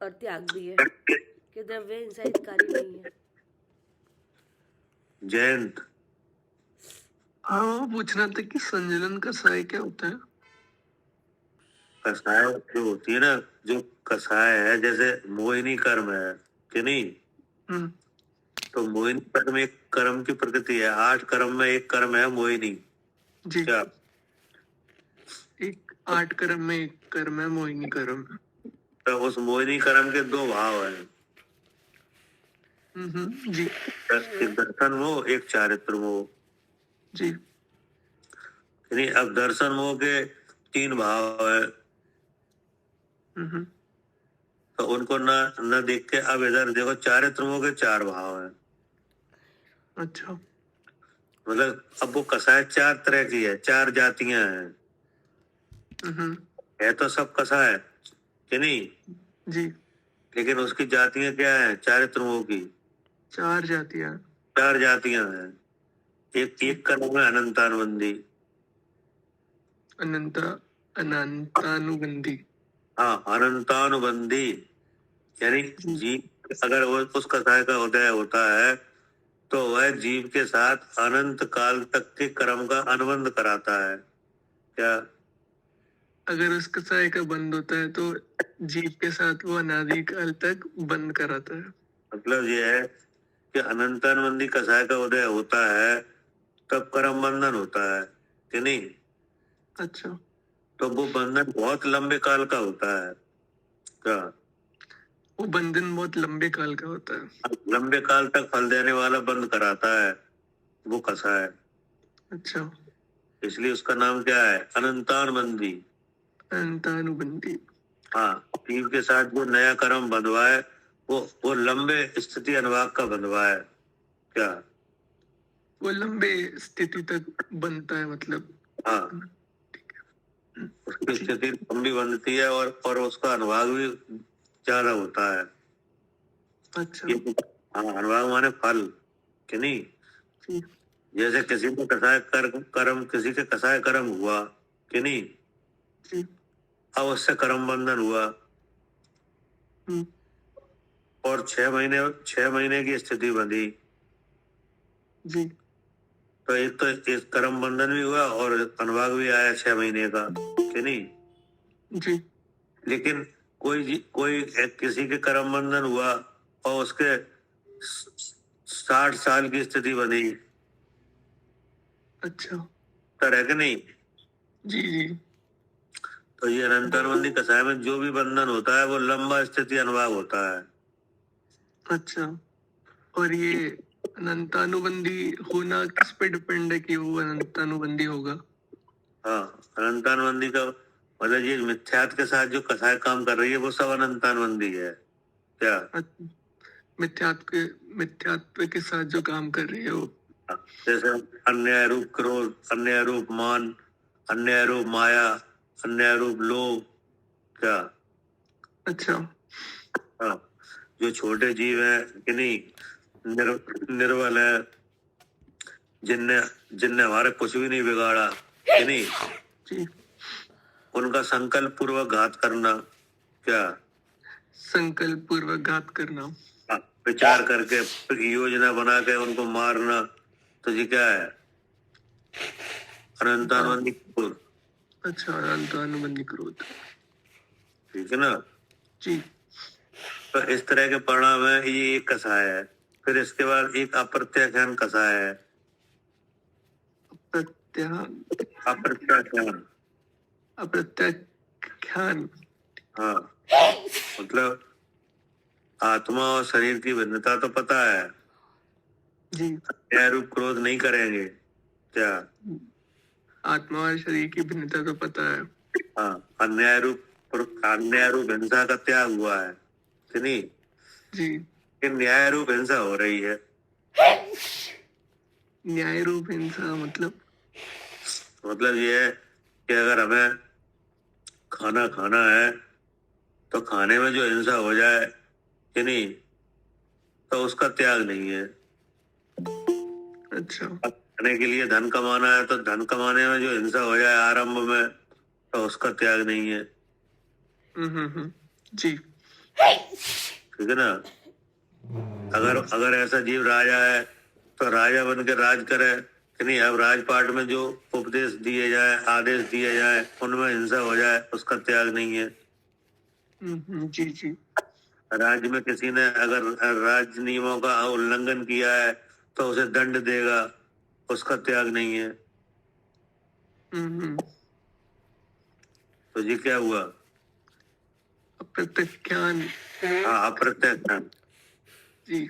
और त्याग भी है कि द्रव्य हिंसा हितकारी नहीं है। जयंत, हाँ, वो पूछना था कि संजलन का सहाय क्या होता है। कसाय जो होती है ना, जो कसाय है, जैसे मोहिनी कर्म है, कि नहीं? हम्म तो मोहिनी कर्म एक कर्म की प्रकृति है, 8 कर्म में एक कर्म है मोहिनी। जी, क्या? एक 8 कर्म में एक कर्म है मोहिनी कर्म। तो उस मोहिनी कर्म के 2 भाव हैं, जी एक दर्शन मोह, एक चारित्र मोह, जी यानी अब दर्शन मोह के 3 भाव है, हम्म तो उनको न देख के अब इधर देखो, चारित्र मोह के 4 भाव है। अच्छा, मतलब अब वो कसाय 4 तरह की है, 4 जातियां हैं, है तो सब कसाय, कि नहीं? जी, लेकिन उसकी जातियां क्या है? चारित्र मोह की 4 जातियां। 4 जातियां हैं। एक का नाम है अनंतानुबंधी। अनंतानुबंधी। हाँ, अनंतानुबंधी, यानी जीव अगर वो उस कसाय का उदय होता है, तो वह जीव के साथ अनंत काल तक के कर्म का अनुबंध कराता है। क्या? अगर उसका सहाय का बंद होता है तो जीव के साथ वो अनादि काल तक बंद कराता है। मतलब ये है कि अनंतानुबंधी कसाय का उदय होता है, तब कर्म बंधन होता है, कि नहीं? अच्छा, तो वो बंधन बहुत लंबे काल का होता है। क्या? वो बंधन बहुत लंबे काल का होता है। लंबे काल तक फल देने वाला बंद कराता है वो कसाय, अच्छा, इसलिए उसका नाम क्या है? अनंतानुबंधी। अनंतानुबंधी। हाँ, जीव के साथ जो नया कर्म बंधवा है, वो लंबे स्थिति अनुभाग का बंधवा है। क्या? वो लंबे स्थिति तक बनता है, मतलब। हाँ, उसकी स्थिति लंबी बनती है, और उसका अनुभाग भी ज्यादा होता है। अच्छा ये हाँ, अनुभाग माने फल कि नहीं। जी जैसे किसी को कसाय कर्म किसी के कसाय कर्म हुआ कि नहीं, जी अब उससे कर्म बंधन हुआ हम्म और 6 महीने की स्थिति बंधी, जी तो एक तो इस कर्म बंधन भी हुआ और अनुभाग भी आया 6 महीने का कि नहीं। जी लेकिन किसी के कर्म बंधन हुआ और उसके 60 साल की स्थिति बनी, अच्छा तरह के नहीं। जी जी तो ये अनंतानुबंधी कसाय में जो भी बंधन होता है वो लंबा स्थिति अनुभाग होता है। अच्छा। और ये अनंतानुबंधी होना किस पे डिपेंड है कि वो अनंतानुबंधी होगा? हाँ, अनंतानुबंधी का मतलब ये मिथ्यात्व के साथ जो कसाय काम कर रही है वो सब अनंतानुबंधी है क्या। अच्छा, मिथ्यात्व के साथ जो काम कर रही है वो। जैसे अन्याय रूप क्रोध, अन्याय रूप मान, अन्याय रूप माया, अन्याय रूप लोभ क्या। अच्छा हाँ, जो छोटे जीव है कि नहीं, निर्बल है, जिनने जिनने हमारे कुछ भी नहीं बिगाड़ा कि नहीं, जी उनका संकल्प पूर्वक घात करना क्या। संकल्प पूर्वक घात करना। हाँ, विचार करके योजना बना के उनको मारना, तो ये क्या है, अनंतानुबंधी क्रोध। अच्छा अनंतानुबंधी क्रोध। ठीक है ना। जी तो इस तरह के परिणाम है, ये एक कसाय है। फिर इसके बाद एक अप्रत्याख्यान कसाय है। प्रत्यान अप्रत्याख्यान, अप्रत्याख्यान। हाँ, मतलब आत्मा और शरीर की भिन्नता तो पता है, जी अन्याय रूप क्रोध नहीं करेंगे क्या। आत्मा और शरीर की भिन्नता तो पता है। हाँ, अन्याय रूप हिंसा का त्याग हुआ है कि नहीं। जी कि न्याय रूप हिंसा हो रही है। न्याय रूप हिंसा मतलब ये है कि अगर हमें खाना खाना है तो खाने में जो हिंसा हो जाए कि नहीं, तो उसका त्याग नहीं है। अच्छा खाने के लिए धन कमाना है तो धन कमाने में जो हिंसा हो जाए आरंभ में, तो उसका त्याग नहीं है। जी ठीक है ना। अगर अगर ऐसा जीव राजा है तो राजा बन के राज करे कि नहीं, अब राजपाट में जो उपदेश दिए जाए, आदेश दिए जाए, उनमें हिंसा हो जाए, उसका त्याग नहीं है। जी जी राज्य में किसी ने अगर राज्य नियमों का उल्लंघन किया है तो उसे दंड देगा, उसका त्याग नहीं है। तो ये क्या हुआ, अप्रत्याख्यान। हाँ, अप्रत्याख्यान। जी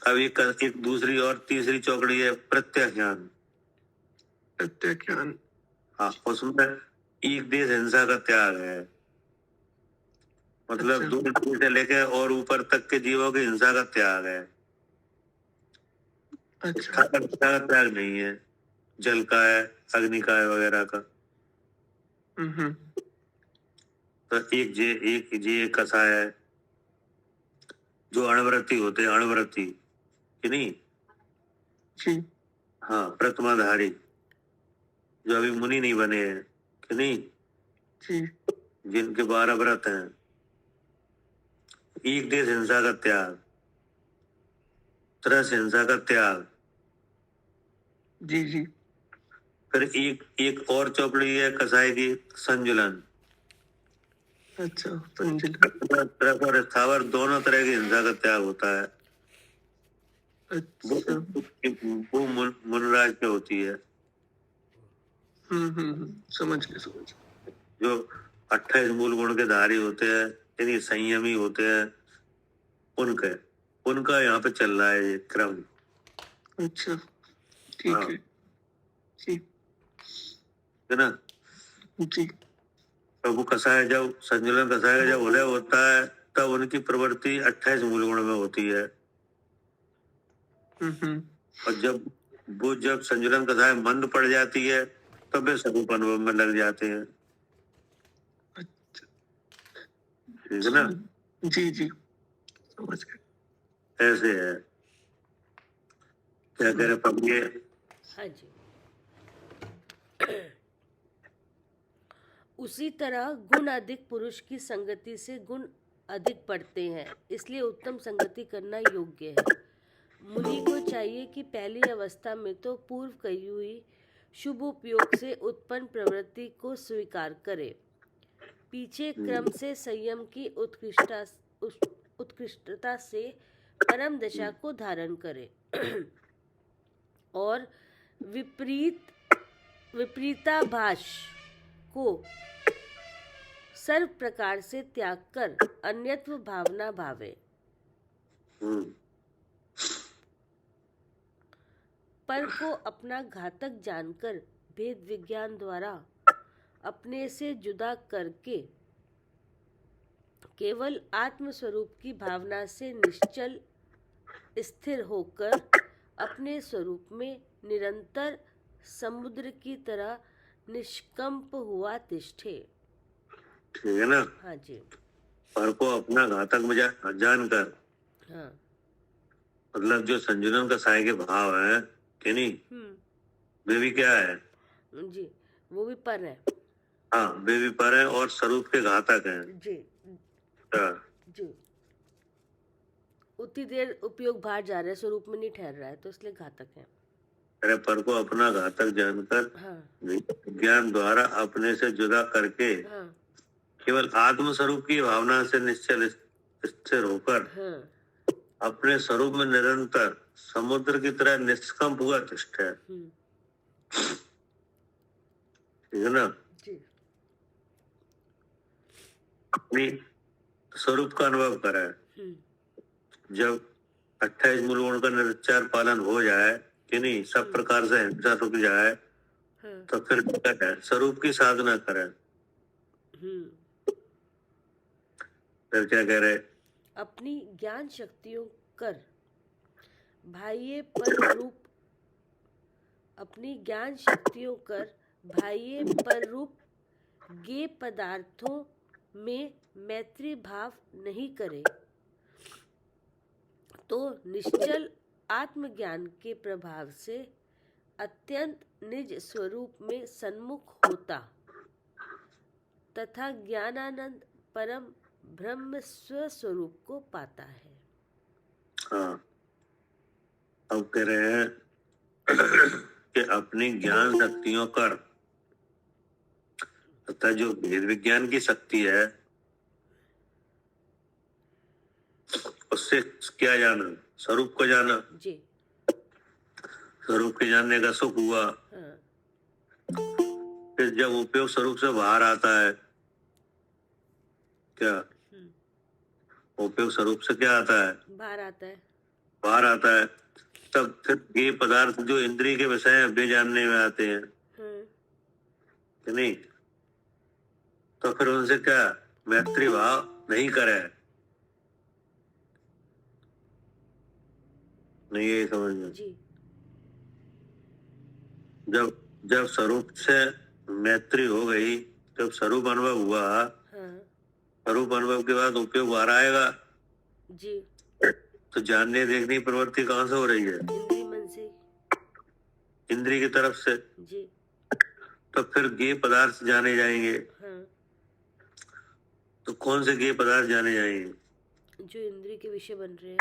अब एक दूसरी और तीसरी चौकड़ी है प्रत्याख्यान। प्रत्याख्यान। हाँ, उसमें एक देश हिंसा का त्याग है। मतलब अच्छा। दूर से लेके और ऊपर तक के जीवों की हिंसा का त्याग है। अच्छा हिंसा का त्याग नहीं है, जल का है, अग्नि का है वगैरह का। तो एक जे कसाय है, जो अणव्रती होते हैं, अणव्रती कि नहीं। जी हाँ, प्रतिमाधारी, जो अभी मुनि नहीं बने हैं कि नहीं, जी जिनके 12 व्रत हैं। एक देश हिंसा का त्याग, त्रस हिंसा का त्याग। जी जी फिर एक और चौकड़ी है कसाई की, संजुलन। अच्छा संजलन। त्रस और स्थावर दोनों तरह की हिंसा का त्याग होता है। वो अच्छा वो मुनराज पे होती है। समझ गए। जो 28 मूल गुण के धारी होते हैं, यानी संयमी होते हैं, उनके उनका यहाँ पे चल रहा है ये क्रम। अच्छा ठीक हाँ, है। जी है ना। जी प्रभु कसाय जब संजुलन कसाय का जब उदय होता है तब उनकी प्रवृत्ति 28 मूल गुण में होती है। और जब संजुलन कसाय मंद पड़ जाती है तब वे स्वरूप अनुभव में लग जाते हैं। अच्छा ठीक है ना। जी जी समझ गए। ऐसे है। क्या कह रहे पढ़िए। हाँ जी। उसी तरह गुण अधिक पुरुष की संगति से गुण अधिक बढ़ते हैं, इसलिए उत्तम संगति करना योग्य है। मुनि को चाहिए कि पहली अवस्था में तो पूर्व कही हुई शुभ उपयोग से उत्पन्न प्रवृत्ति को स्वीकार करे, पीछे क्रम से संयम की उत्कृष्टता से परम दशा को धारण करे और विपरीताभास को सर्व प्रकार से त्याग कर अन्यत्व भावना भावे। पर को अपना घातक जानकर भेद विज्ञान द्वारा अपने से जुदा करके केवल आत्म स्वरूप की भावना से निश्चल स्थिर होकर अपने स्वरूप में निरंतर समुद्र की तरह निष्कंप हुआ तिष्ठे। ठीक है ना। हाँ जी। पर को अपना घातक जानकर, हाँ मतलब जो संजुलन का साय के भाव है कि नहीं, वे भी क्या है जी, वो भी पर है। हाँ, वे भी पर है और स्वरूप के घातक हैं जी जी। उतनी देर उपयोग बाहर जा रहा है, स्वरूप में नहीं ठहर रहा है, तो इसलिए घातक है। अरे पर को अपना घातक जानकर हाँ ज्ञान द्वारा अपने से जुदा करके हाँ केवल आत्म स्वरूप की भावना से निश्चल स्थिर होकर हाँ अपने स्वरूप में निरंतर समुद्र की तरह निष्कंप हुआ तिष्ठ है। ठीक है ना। जी। अपनी स्वरूप का अनुभव करा। जब 28 मूल गुण का निरुच्चार पालन हो जाए कि नहीं, सब प्रकार से हिंसा रुक जाए, तो फिर क्या है, स्वरूप की साधना करें। फिर क्या कह रहे, अपनी ज्ञान शक्तियों कर बाह्य पर रूप, अपनी ज्ञान शक्तियों कर बाह्य पर रूप गे पदार्थों में मैत्री भाव नहीं करे तो निश्चल आत्मज्ञान के प्रभाव से अत्यंत निज स्वरूप में सन्मुख होता तथा ज्ञानानंद परम ब्रह्म स्वस्वरूप को पाता है। हाँ, अब कह रहे हैं कि अपनी ज्ञान शक्तियों कर तथा जो भेद विज्ञान की शक्ति है उससे क्या जाना, स्वरूप को जाना जी। स्वरूप के जानने का सुख हुआ। हाँ। फिर जब उपयोग स्वरूप से बाहर आता है, क्या उपयोग स्वरूप से क्या आता है, बाहर आता है, बाहर आता है, तब फिर ये पदार्थ जो इंद्रिय के विषय है वे जानने में आते हैं कि नहीं, तो फिर उनसे क्या मैत्री भाव नहीं करे, नहीं यही समझ में। जब जब स्वरूप से मैत्री हो गई, जब स्वरूप अनुभव हुआ, स्वरूप अनुभव के बाद उपयोग बाहर आएगा जी। तो जानने देखने की प्रवृत्ति कहाँ से हो रही है, इंद्रिय मन से, इंद्रिय की तरफ से जी। तो फिर गे पदार्थ जाने जाएंगे। तो कौन से गे पदार्थ जाने जाएंगे, जो इंद्रिय के विषय बन रहे हैं।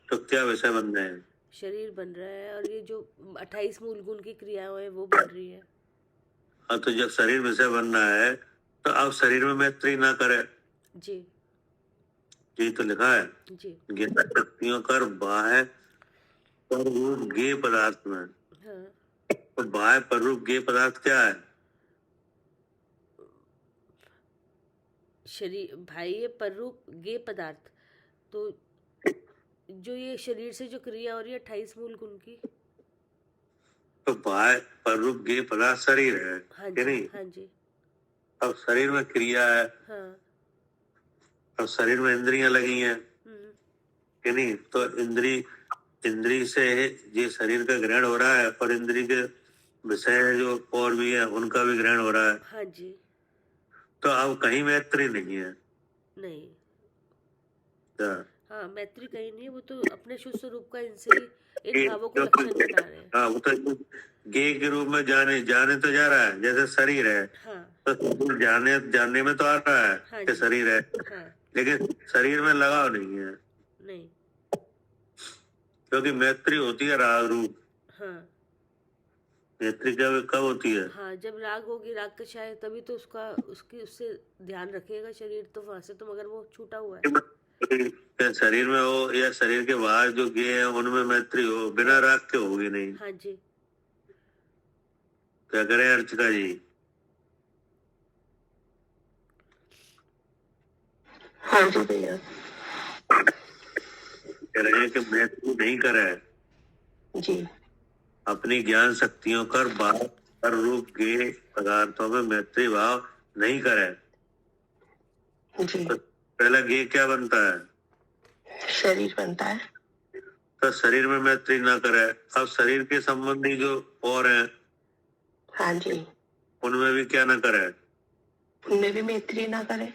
तो क्या विषय बन रहे हैं, शरीर बन रहा है और ये जो 28 मूल गुण की क्रियाएं हैं वो बन रही है। हाँ, तो जब शरीर विषय बनना है तो अब शरीर में मैत्री ना करे जी, ये तो लिखा है जी। ज्ञान शक्तियों कर बाह्य पर रूप गे पदार्थ में। तो बाह्य पर रूप गे पदार्थ क्या है, शरीर बाह्य पर रूप गे पदार्थ, तो जो ये शरीर से जो क्रिया हो रही है 28 मूल गुण की, तो बाह्य पर रूप गे पदार्थ शरीर है। हाँ कि नहीं, हाँ जी। अब शरीर में क्रिया है, अब शरीर में इंद्रियां लगी हैं कि नहीं, तो इंद्री से ये शरीर का ग्रहण हो रहा है और इंद्री के विषय जो और भी है उनका भी ग्रहण हो रहा है। हाँ जी। तो अब कहीं मैत्री नहीं है, नहीं। क्या? हाँ, मैत्री कहीं नहीं है, वो तो अपने शुद्ध स्वरूप का इनसे ही इन ये भावों को जो लक्षण बता रहे हैं। हाँ, वो तो गेय के रूप में जाने जाने तो जा रहा है, जैसे शरीर है हाँ तो जाने जानने में तो आ रहा है हाँ कि जी। शरीर है, हाँ लेकिन शरीर में लगाव नहीं है, नहीं। क्योंकि मैत्री होती है राग रूप। हाँ मैत्री कब कब होती है? हाँ, जब राग होगी, राग का छाया, तभी तो उसका उसकी उससे ध्यान रखेगा शरीर, तो वहां से तो मगर वो छूटा हुआ है। क्या शरीर में हो या शरीर के बाहर जो गेय है उनमें मैत्री हो, बिना राग के होगी नहीं। हाँ जी। क्या करें अर्चका जी? हाँ जी भैया। कह रहे हैं कि मैत्री नहीं करे, जी अपनी ज्ञान शक्तियों कर बाहर हर रूप गेय पदार्थों में मैत्री भाव नहीं करे। जी। तो पहला गेय क्या बनता है? शरीर बनता है। तो शरीर में मैत्री ना करे, अब शरीर के संबंधी जो और हैं हाँ जी, उनमें भी क्या ना करे? उनमें भी मैत्री ना करे।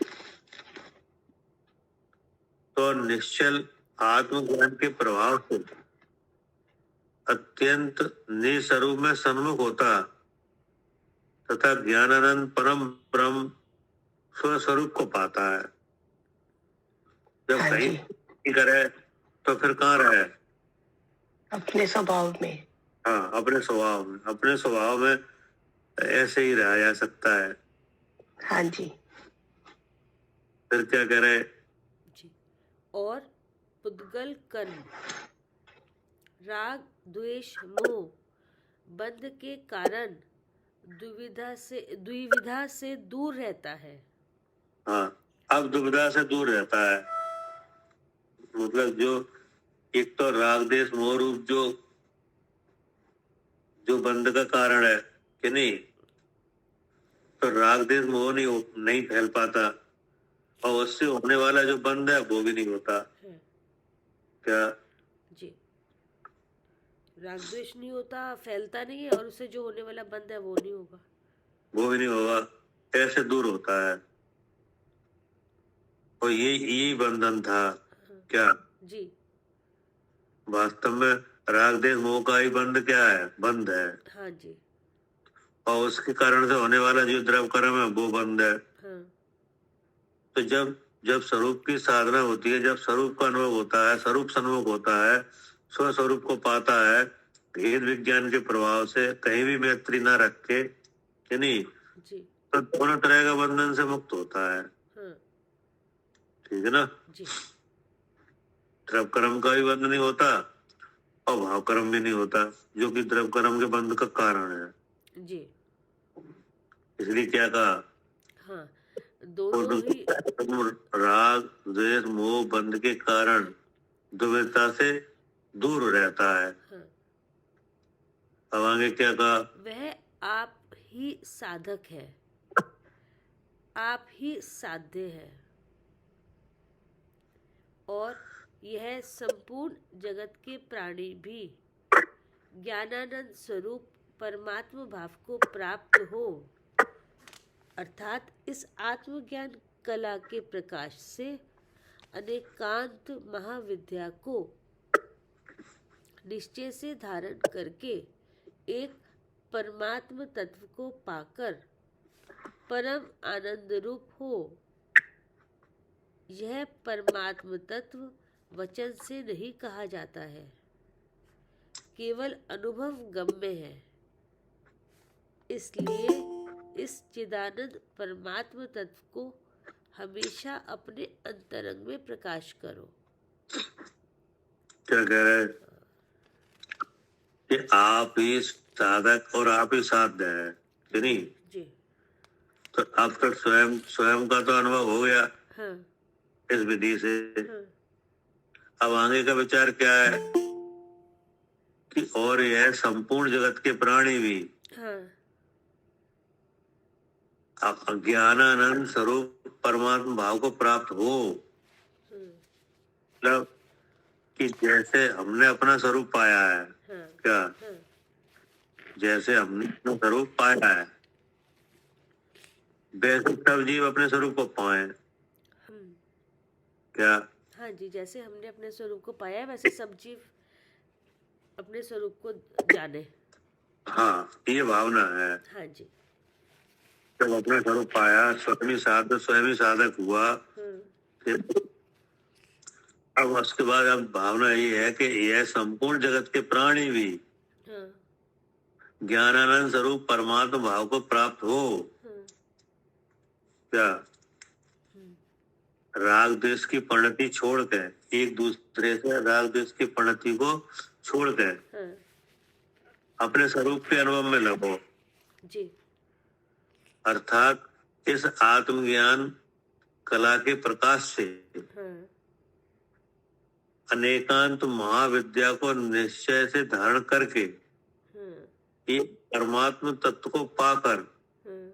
तो निश्चल आत्मज्ञान के प्रभाव से अत्यंत निस्वरूप में सन्मुख होता तथा ज्ञानानंद परम ब्रह्म स्वस्वरूप को पाता है। जब हाँ कहीं जी, नहीं करे तो फिर कहाँ रहे? अपने स्वभाव में। हाँ, अपने स्वभाव में। अपने स्वभाव में ऐसे ही रहा जा सकता है। हाँ जी, फिर क्या करे? जी। और पुद्गल कर्म, राग द्वेष मोह बंध के कारण द्विविधा से दूर रहता है। हाँ, अब दुविधा से दूर रहता है, मतलब जो एक तो राग देश मोह रूप जो जो बंध का कारण है कि नहीं, तो राग देश मोह नहीं फैल पाता, और उससे होने वाला जो बंध है वो भी नहीं होता। है। क्या? जी। राग द्वेष नहीं होता, फैलता नहीं है, और उससे जो होने वाला बंध है वो नहीं होगा। वो भी नहीं होगा, ऐसे दूर होता है। और यही बंधन था। क्या? जी। वास्तव में राग देश मोह का ही बंध क्या है? बंध है। हाँ जी। और उसके कारण से होने वाला जो द्रव कर्म है वो बंध है। हाँ तो जब जब स्वरूप की साधना होती है, जब स्वरूप का अनुभव होता है, स्वरूप सन्मुख होता है, स्वस्वरूप को पाता है, भेद विज्ञान के प्रभाव से कहीं भी मैत्री ना रख के, कि नहीं, जी। तो दोनों तरह का बंधन से मुक्त होता है। हाँ ठीक है ना? जी। द्रव कर्म का भी बंध नहीं होता और भाव कर्म भी नहीं होता, जो कि द्रव कर्म के बंध का कारण है। जी। इसलिए क्या कहा? हाँ, दोनों ही। राग द्वेष मोह बंध के कारण दुविधा से दूर रहता है। हाँ, अब आगे क्या कहा? वह आप ही साधक है, आप ही साध्य है, और यह संपूर्ण जगत के प्राणी भी ज्ञानानंद स्वरूप परमात्म भाव को प्राप्त हो, अर्थात इस आत्मज्ञान कला के प्रकाश से अनेकांत महाविद्या को निश्चय से धारण करके एक परमात्म तत्व को पाकर परम आनंद रूप हो। यह परमात्म तत्व वचन से नहीं कहा जाता है, केवल अनुभव गम्य है। इसलिए इस चिदानंद परमात्म तत्व को हमेशा अपने अंतरंग में प्रकाश करो। क्या कह रहे हैं? कि आप ही साधक और आप ही साध्य है, कि नहीं? जी। तो अब तक स्वयं स्वयं का तो अनुभव हो गया हाँ इस विधि से। हाँ अब आगे का विचार क्या है कि और यह संपूर्ण जगत के प्राणी भी हाँ ज्ञानानंद स्वरूप परमात्मा भाव को प्राप्त हो। मतलब कि जैसे हमने अपना स्वरूप पाया है, हाँ क्या हाँ जैसे हमने अपना स्वरूप पाया है वैसे सब जीव अपने स्वरूप को पाए। क्या? हाँ जी, जैसे हमने अपने स्वरूप को पाया है वैसे सब जीव अपने स्वरूप को जाने। हाँ, ये भावना है। हाँ जी। जब अपने स्वरूप पाया, स्वयं ही साधक हुआ, फिर अब उसके बाद अब भावना ये है कि यह संपूर्ण जगत के प्राणी भी हाँ ज्ञानानंद स्वरूप परमात्मा भाव को प्राप्त हो। हाँ क्या राग द्वेष की परिणति छोड़कर, एक दूसरे से राग द्वेष की परिणति को छोड़कर हाँ अपने स्वरूप के अनुभव में लगो। जी। अर्थात इस आत्मज्ञान कला के प्रकाश से हाँ अनेकांत महाविद्या को निश्चय से धारण करके हाँ एक परमात्म तत्व को पाकर हाँ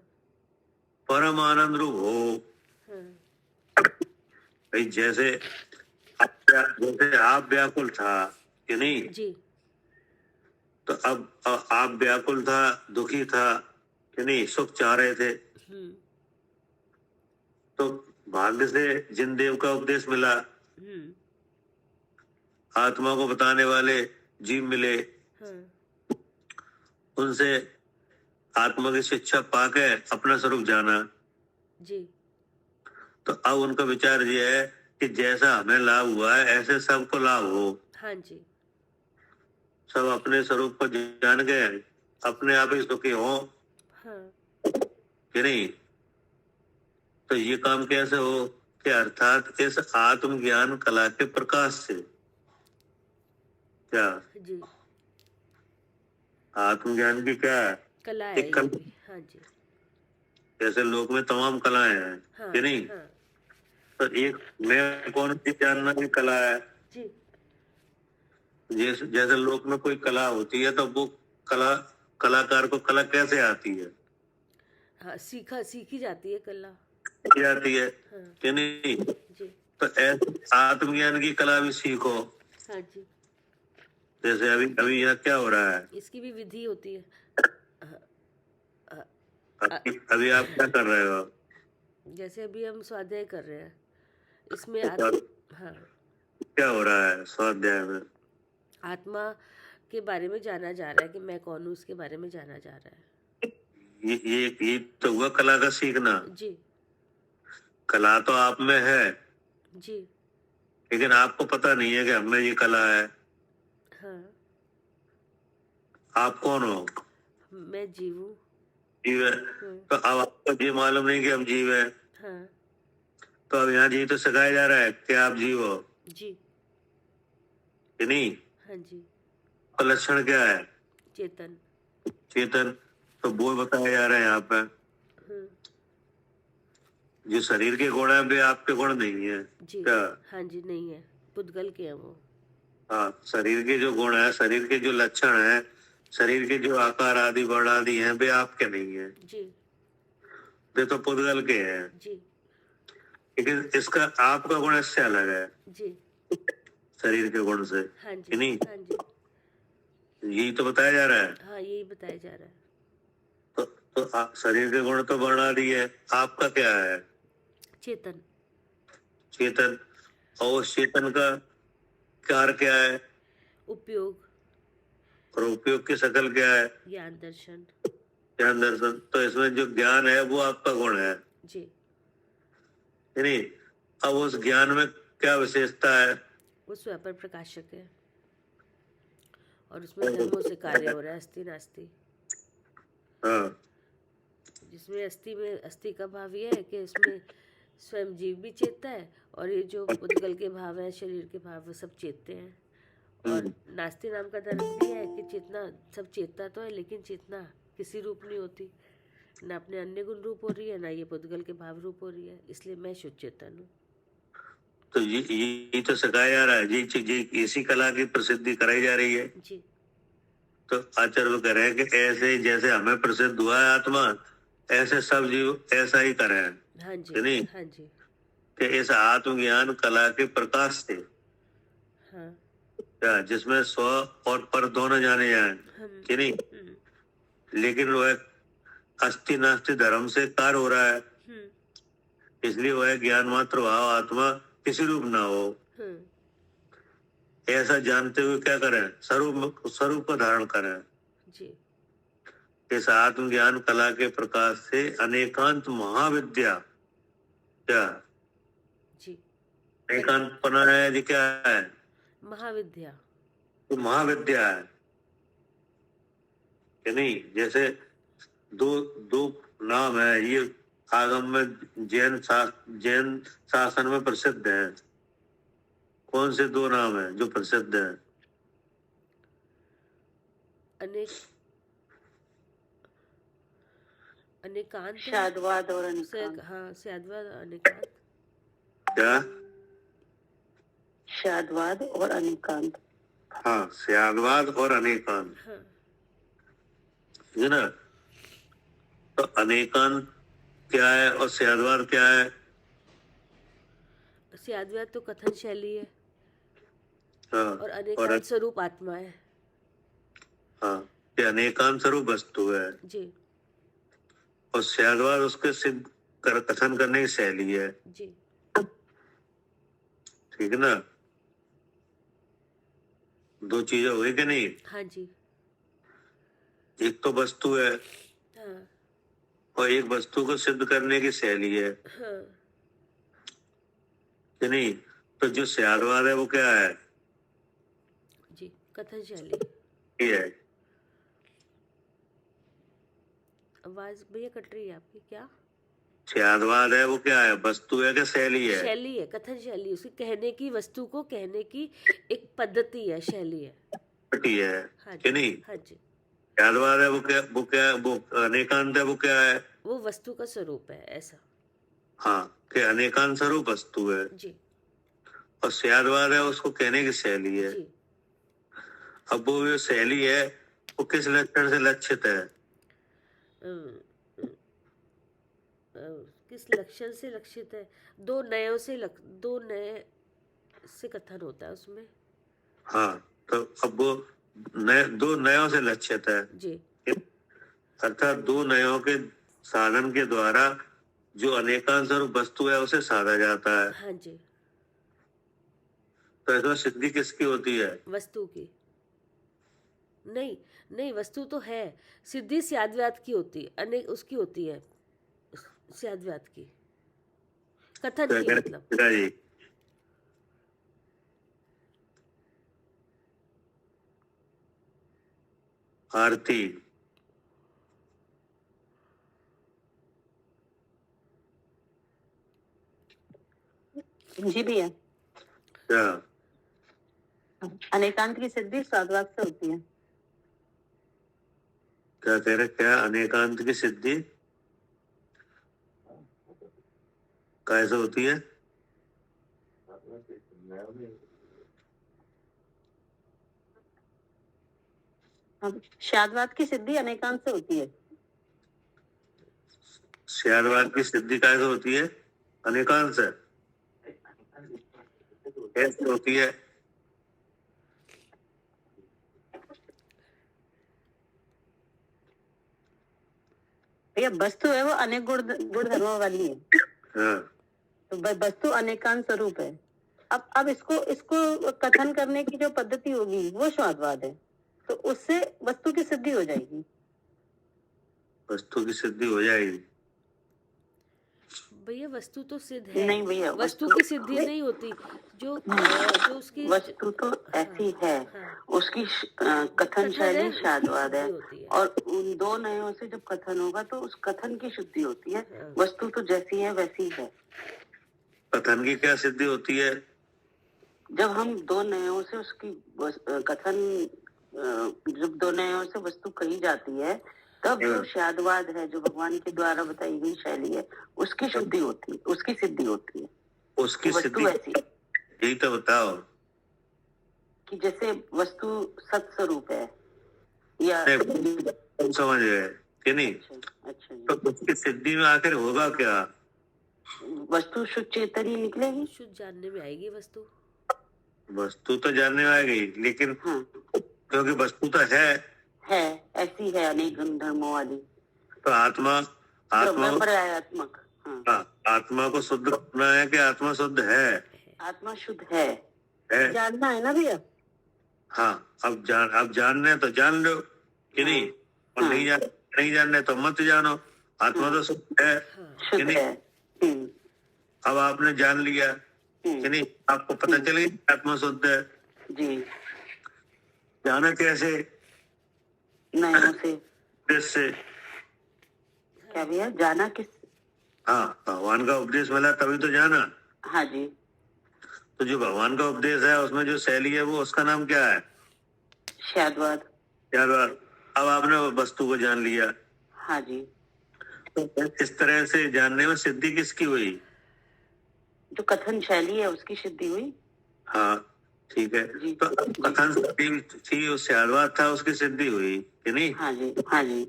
परम आनंद रूप हो। हाँ भाई जैसे आप व्याकुल था कि नहीं, जी। तो अब आप व्याकुल था, दुखी था कि नहीं, सुख चाह रहे थे, तो भाग्य से जिनदेव का उपदेश मिला, आत्मा को बताने वाले जीव मिले, हाँ उनसे आत्मा की शिक्षा पाके अपना स्वरूप जाना। जी। तो अब उनका विचार ये है कि जैसा हमें लाभ हुआ है ऐसे सबको लाभ हो। हाँ जी। सब अपने स्वरूप को जान गए, अपने आप ही सुखी हो हाँ कि नहीं। तो ये काम कैसे हो कि अर्थात इस आत्मज्ञान कला के प्रकाश से। क्या जी। आत्मज्ञान की क्या है, कला है एक ये भी। हाँ जी। जैसे लोक में तमाम कलाएं हैं हाँ कि नहीं, हाँ तो एक मैं कौन सी जानना भी कला है। जी। जैसे जैसे लोक में कोई कला होती है तो वो कलाकार को कला कैसे आती है, हाँ सीखी जाती है कला। की जाती है हाँ कि नहीं। जी। तो ऐसे आत्मज्ञान की कला भी सीखो। हाँ जी। जैसे अभी यहाँ क्या हो रहा है, इसकी भी विधि होती है। अभी आप क्या कर रहे हो। जैसे अभी हम स्वाध्याय कर रहे हैं, इसमें हाँ क्या हो रहा है स्वाध्याय में, आत्मा के बारे में जाना जा रहा है कि मैं कौन हूँ, उसके बारे में जाना जा रहा है। ये तो हुआ कला का सीखना। जी कला तो आप में है, जी। लेकिन आपको पता नहीं है कि हमें ये कला है। हाँ आप कौन हो, मैं जीव हूँ। जीव है। तो अब आपको ये मालूम नहीं कि हम जीव है। हाँ तो अब यहाँ जी तो सिखाया जा रहा है कि आप जीव हो जी। कि नहीं। हाँ जी। तो लक्षण क्या है, चेतन। चेतन। तो वो बताया जा रहा है यहाँ पे, जो शरीर के गुण है वे आपके गुण नहीं है। जी क्या, हाँ जी, नहीं है, पुद्गल के हैं वो। हाँ, शरीर के जो गुण है, शरीर के जो लक्षण है, शरीर के जो आकार आदि वर्ण आदि हैं वे आपके नहीं है, जी वे तो पुद्गल के हैं। जी लेकिन इसका आपका गुण इससे अलग है, जी। शरीर के गुण से हाँ कि जी नहीं। हाँ जी। यही तो बताया जा रहा है। हाँ यही बताया जा रहा है। तो शरीर के गुण तो वर्ण आदि है, आपका क्या है, चेतन। चेतन। और उस चेतन का कार्य क्या है, उपयोग, और उपयोग की शकल क्या है, ज्ञान दर्शन। ज्ञान दर्शन। तो इसमें जो ज्ञान है वो आपका गुण है जी। नहीं। अब उस ज्ञान में क्या विशेषता है, वो स्वयं पर प्रकाशक है और उसमें धर्मों से कार्य हो रहा है, अस्थि नास्ति। हाँ, जिसमें अस्थि में अस्थि का भाव ये है कि इसमें स्वयं जीव भी चेतता है और ये जो पुद्गल के भाव है, शरीर के भाव, वो सब चेतते हैं। और नास्ति नाम का धर्म भी है कि चेतना सब चेतता तो है, लेकिन चेतना किसी रूप नहीं होती, ना अपने अन्य गुण रूप हो रही है, ना ये पुद्गल के भाव रूप हो रही है, इसलिए मैं शुद्ध चेतन हूँ। तो ये तो सिखाया जा रहा है, ये इसी कला की प्रसिद्धि कराई जा रही है। जी तो आचार्य कह रहे हैं कि ऐसे जैसे हमें प्रसिद्ध हुआ है आत्मा, ऐसे सब जीव ऐसा ही करें। हाँ जी नहीं, हाँ जी। कि इस आत्मज्ञान कला के प्रकाश से, हाँ क्या, जिसमें स्व और पर दोनों जाने जाएं कि नहीं। लेकिन वह अस्थि नास्ति धर्म से कार्य हो रहा है, इसलिए वह ज्ञान मात्र भाव आत्मा किसी रूप ना हो। ऐसा जानते हुए क्या करें, स्वरूप को धारण करें। जी इस आत्मज्ञान कला के प्रकाश से अनेकांत महाविद्या, क्या जी अनेकांत पना है जी, क्या है, महाविद्या। तो महाविद्या है कि नहीं। जैसे दो दो नाम है, ये आगम में जैन शासन में प्रसिद्ध है। कौन से दो नाम है जो प्रसिद्ध है? अनेकांत, शादवाद और अनेकांत। हाँ शादवाद अनेकांत। क्या? शादवाद और अनेकांत। हाँ, शादवाद और अनेकांत, हाँ है ना। तो अनेकांत क्या है और शादवाद क्या है? शादवाद तो कथन शैली है हाँ, और अनेकांत स्वरूप आत्मा है। हाँ, ये अनेकांत स्वरूप वस्तु है जी और शादवाद उसके सिद्ध कथन करने की शैली है। जी ठीक है ना। दो चीजें हो गई कि नहीं। हाँ जी एक तो वस्तु है हाँ और एक वस्तु को सिद्ध करने की शैली है हाँ कि नहीं। तो जो शादवाद है वो क्या है? जी कथन शैली। ये है। आवाज भैया कट रही है आपकी, क्या? शादवाद है वो क्या है, वस्तु है कि शैली है? शैली है, कथन शैली। उसकी कहने की, वस्तु को कहने की एक पद्धति है, शैली है। पटी है हाँ कि जी नहीं। हाँ जी। शादवाद है वो अनेकांत है वो क्या है? वो वस्तु का स्वरूप है, ऐसा। हाँ, कि अनेकांत स्वरूप वस्तु है जी और शादवाद है उसको कहने की शैली है। जी अब वो जो शैली है वो किस लक्षण से लक्षित है? किस लक्षण से लक्षित है? दो नए से कथन होता है उसमें। हाँ, तो अब वो दो नयों से लक्षित है। जी अर्थात दो नयों के साधन के द्वारा जो अनेकांत स्वरूप वस्तु है उसे साधा जाता है। हाँ जी। तो इसमें सिद्धि किसकी होती है? वस्तु की नहीं, नहीं वस्तु तो है। सिद्धि शादवाद की होती है, उसकी होती है, शादवाद की, कथन तो की मतलब। जी आरती जी भैया, क्या अनेकांत की सिद्धि शादवाद से होती है। क्या कह रहे, क्या अनेकांत की सिद्धि कैसे होती है? शादवाद की सिद्धि अनेकांत से होती है। शादवाद की सिद्धि कैसे होती है? अनेकांत से कैसे होती है? भैया वस्तु है वो अनेक गुण धर्मों वाली है। हाँ, तो वस्तु अनेकांत स्वरूप है। अब इसको कथन करने की जो पद्धति होगी वो शादवाद है, तो उससे वस्तु की सिद्धि हो जाएगी। वस्तु की सिद्धि हो जाएगी। भैया वस्तु तो सिद्ध है। नहीं भैया, वस्तु की सिद्धि नहीं होती। जो उसकी वस्तु तो ऐसी है, उसकी कथन शैली शादवाद है, और उन दो नयों से जब कथन होगा तो उस कथन की शुद्धि होती है। वस्तु तो जैसी है वैसी है। कथन की क्या सिद्धि होती है? जब हम दो नयों से उसकी कथन, जब दो नयों से वस्तु कही जाती है तब जो शादवाद है, जो भगवान के द्वारा बताई गई शैली है, उसकी शुद्धि होती है, उसकी सिद्धि होती है। उसकी वस्तु सिद्धि ऐसी यही तो बताओ कि जैसे वस्तु सत्स्वरूप है या समझ गए कि नहीं। अच्छा तो उसकी सिद्धि में आखिर होगा क्या? वस्तु शुद्ध चेतन ही निकलेगी। शुद्ध जानने में आएगी वस्तु। वस्तु तो जानने में आएगी, लेकिन क्योंकि वस्तु तो है ऐसी है अनेक गुणधर्मों वाली। तो आत्मा पर्यायात्मक। आत्मा को शुद्ध करना है कि आत्मा शुद्ध है? आत्मा शुद्ध है, है। जानना है ना भैया। हाँ, अब जानना है तो जान लो कि नहीं, और हाँ। नहीं जानना है तो मत जानो। आत्मा तो शुद्ध है कि शुद्ध नहीं। है। अब आपने जान लिया कि नहीं, आपको पता चल गया आत्मा शुद्ध है। जी। जाना कैसे? नयों से। उपदेश से। क्या भैया, जाना किस? हाँ, भगवान का उपदेश मिला तभी तो जाना। हाँ जी। तो जो भगवान का उपदेश है उसमें जो शैली है वो उसका नाम क्या है? शादवाद। यार, अब आपने वस्तु को जान लिया। हाँ जी। तो इस तरह से जानने में सिद्धि किसकी हुई? जो कथन शैली है उसकी सिद्धि हुई। हाँ, ठीक है। जी। तो कथन सिद्धि थी, उससे शादवाद था, उसकी सिद्धि हुई कि नहीं? हाँ जी। हाँ जी।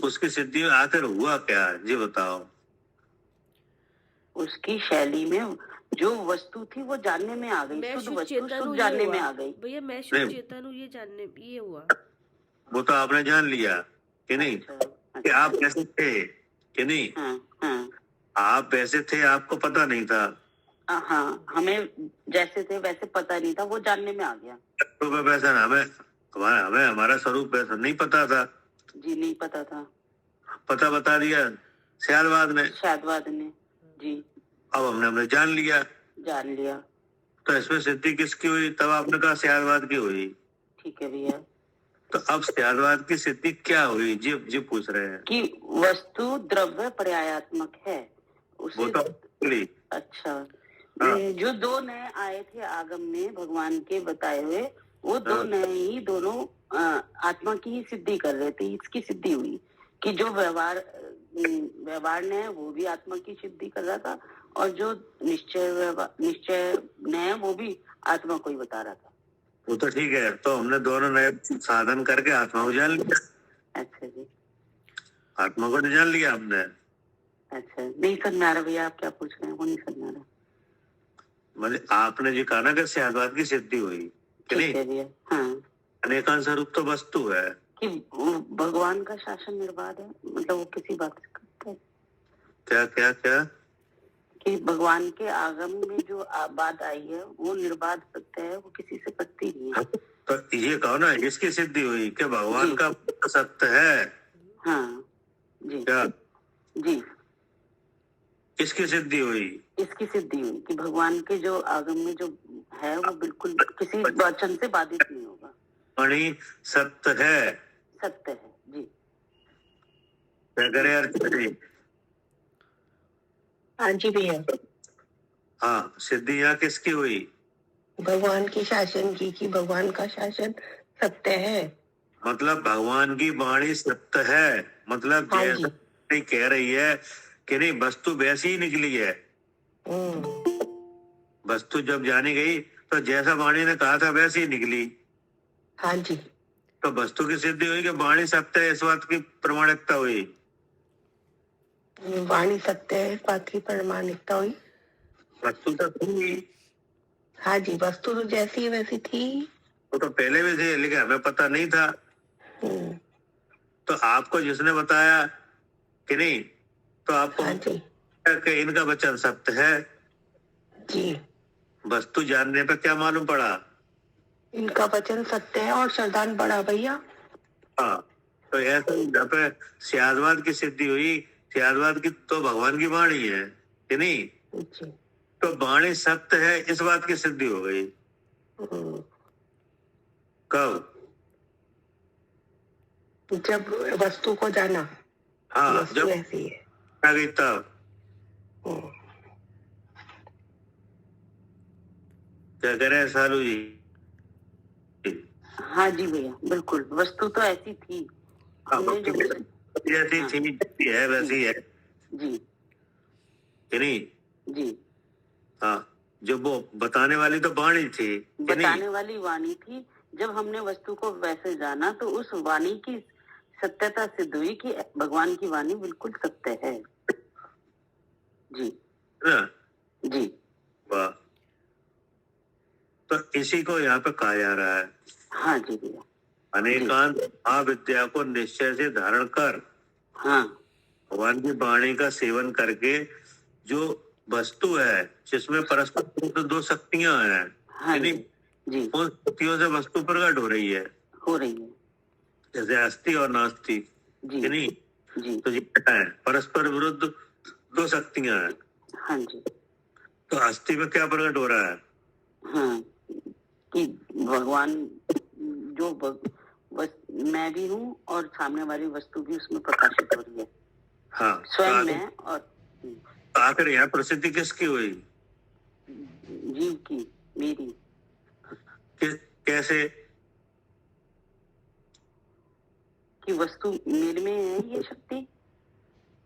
उसकी सिद्धि में आखिर हुआ क्या, जी बताओ। उसकी शैली में जो वस्तु थी वो जानने में आ गई, मैं शुद्ध शुद्ध वस्तु चेतन शुद्ध हूँ, ये जानने हुआ में आ गई। भैया, मैं शुद्ध नहीं। चेतन हूँ, ये जानने ये हुआ। वो तो आपने जान लिया कि नहीं, कि आप कैसे थे कि नहीं। हाँ हाँ आप वैसे थे, आपको पता नहीं था। हाँ, हमें जैसे थे वैसे पता नहीं था, वो जानने में आ गया। तो वैसा ना, हमें हमारा स्वरूप वैसा नहीं पता था। जी, नहीं पता था। पता बता दिया शादवाद ने। शादवाद ने। जी। अब हमने जान लिया। जान लिया। तो इसमें सिद्धि किसकी हुई? तब आपने कहा शादवाद की हुई। ठीक है भैया। तो अब शादवाद की सिद्धि क्या हुई, जी जी पूछ रहे हैं। कि वस्तु द्रव्य पर्यायात्मक है उसे। वो तो बोली। अच्छा। हाँ। जो दो नए आए थे आगम में भगवान के बताए हुए, वो दो हाँ। नए ही दोनों आत्मा की ही सिद्धि कर रहे थे। इसकी सिद्धि हुई कि जो व्यवहार ने वो भी आत्मा की सिद्धि कर रहा था, और जो निश्चय ने वो भी आत्मा को ही बता रहा था। वो तो ठीक है। तो हमने दोनों नए साधन करके आत्मा को जान लिया। अच्छा जी। आत्मा को तो जान लिया हमने। अच्छा, नहीं समझ में आ रहा भैया, आप क्या पूछ रहे हैं, वो नहीं समझ में आ रहा। मतलब आपने जो कहा ना कि शादवाद की सिद्धि हुई कि ठीक है नहीं। भैया। हाँ, अनेकांश रूप तो वस्तु है कि भगवान का शासन निर्बाध है, मतलब वो किसी बात से करते हैं। क्या क्या क्या? कि भगवान के आगम में जो बात आई है वो निर्बाध सत्य है, वो किसी से कटती नहीं है। तो ये कहो ना, इसकी सिद्धि हुई कि भगवान जी। का सत्य है। हाँ जी। क्या? जी, इसकी सिद्धि हुई। इसकी सिद्धि हुई कि भगवान के जो आगम में जो है वो बिल्कुल किसी वचन से बाधित नहीं होगा। वाणी सत्य है। सत्य है जी। क्या करे अर्थ जी? हाँ जी भैया, हाँ, सिद्धि यहाँ किसकी हुई? भगवान के शासन की, कि भगवान का शासन सत्य है। मतलब भगवान की वाणी सत्य है, मतलब हाँ जैसा नहीं कह रही है कि नहीं, वस्तु वैसी ही निकली है। वस्तु जब जानी गई तो जैसा वाणी ने कहा था वैसी ही निकली। हाँ जी। तो वस्तु की सिद्धि हुई कि वाणी सत्य है, इस बात की प्रमाणिकता हुई। वाणी सत्य है, इस बात की प्रमाणिकता हुई। वस्तु तो थी। हाँ जी, वस्तु तो जैसी है वैसी थी। वो तो पहले भी थे, लेकिन हमें पता नहीं था। हम्म, तो आपको जिसने बताया कि नहीं, तो आपको हाँ जी कि इनका वचन सत्य है। जी, वस्तु जानने पे क्या मालूम पड़ा? इनका वचन सत्य है और श्रद्धान बड़ा भैया। हाँ, तो ऐसा यहाँ पे शादवाद की सिद्धि हुई। शादवाद की तो भगवान की वाणी है कि नहीं, जी। तो वाणी सत्य है, इस बात की सिद्धि हो गई। कब? जब वस्तु को जाना, हाँ, वस्तु जब ऐसी है। आ गई तब। क्या कह रहे हैं सालू जी? हाँ जी भैया, बिल्कुल वस्तु तो ऐसी थी। हमने जो जैसी थी जैसी है वैसी है जी कि नहीं। जी, हाँ, जब वो बताने वाली तो वाणी थी कि बताने नहीं। वाली वाणी थी। जब हमने वस्तु को वैसे जाना तो उस वाणी की सत्यता सिद्ध हुई कि भगवान की वाणी बिल्कुल सत्य है। जी ना? जी। वाह। तो इसी को यहाँ पे कहा जा रहा है, हाँ जी भैया। अनेकांत महाविद्या को निश्चय से धारण कर हाँ भगवान की वाणी का सेवन करके जो वस्तु है जिसमें परस्पर विरुद्ध दो शक्तियां हैं, हाँ जी, यानी जी, उन शक्तियों से वस्तु प्रकट हो रही है, हो रही है, जैसे अस्थि और नास्ति, जी, यानी जी, तो ये क्या है, परस्पर विरुद्ध दो शक्तियां हैं। हाँ जी, तो अस्थि में क्या प्रकट हो रहा है? हाँ, कि भगवान जो मैं भी हूँ और सामने वाली वस्तु भी उसमें प्रकाशित हो रही है, हाँ, स्वयं में और आखिर यहाँ प्रसिद्धि किसकी हुई? जीव की, मेरी, कैसे? कि वस्तु मेरे में है ये शक्ति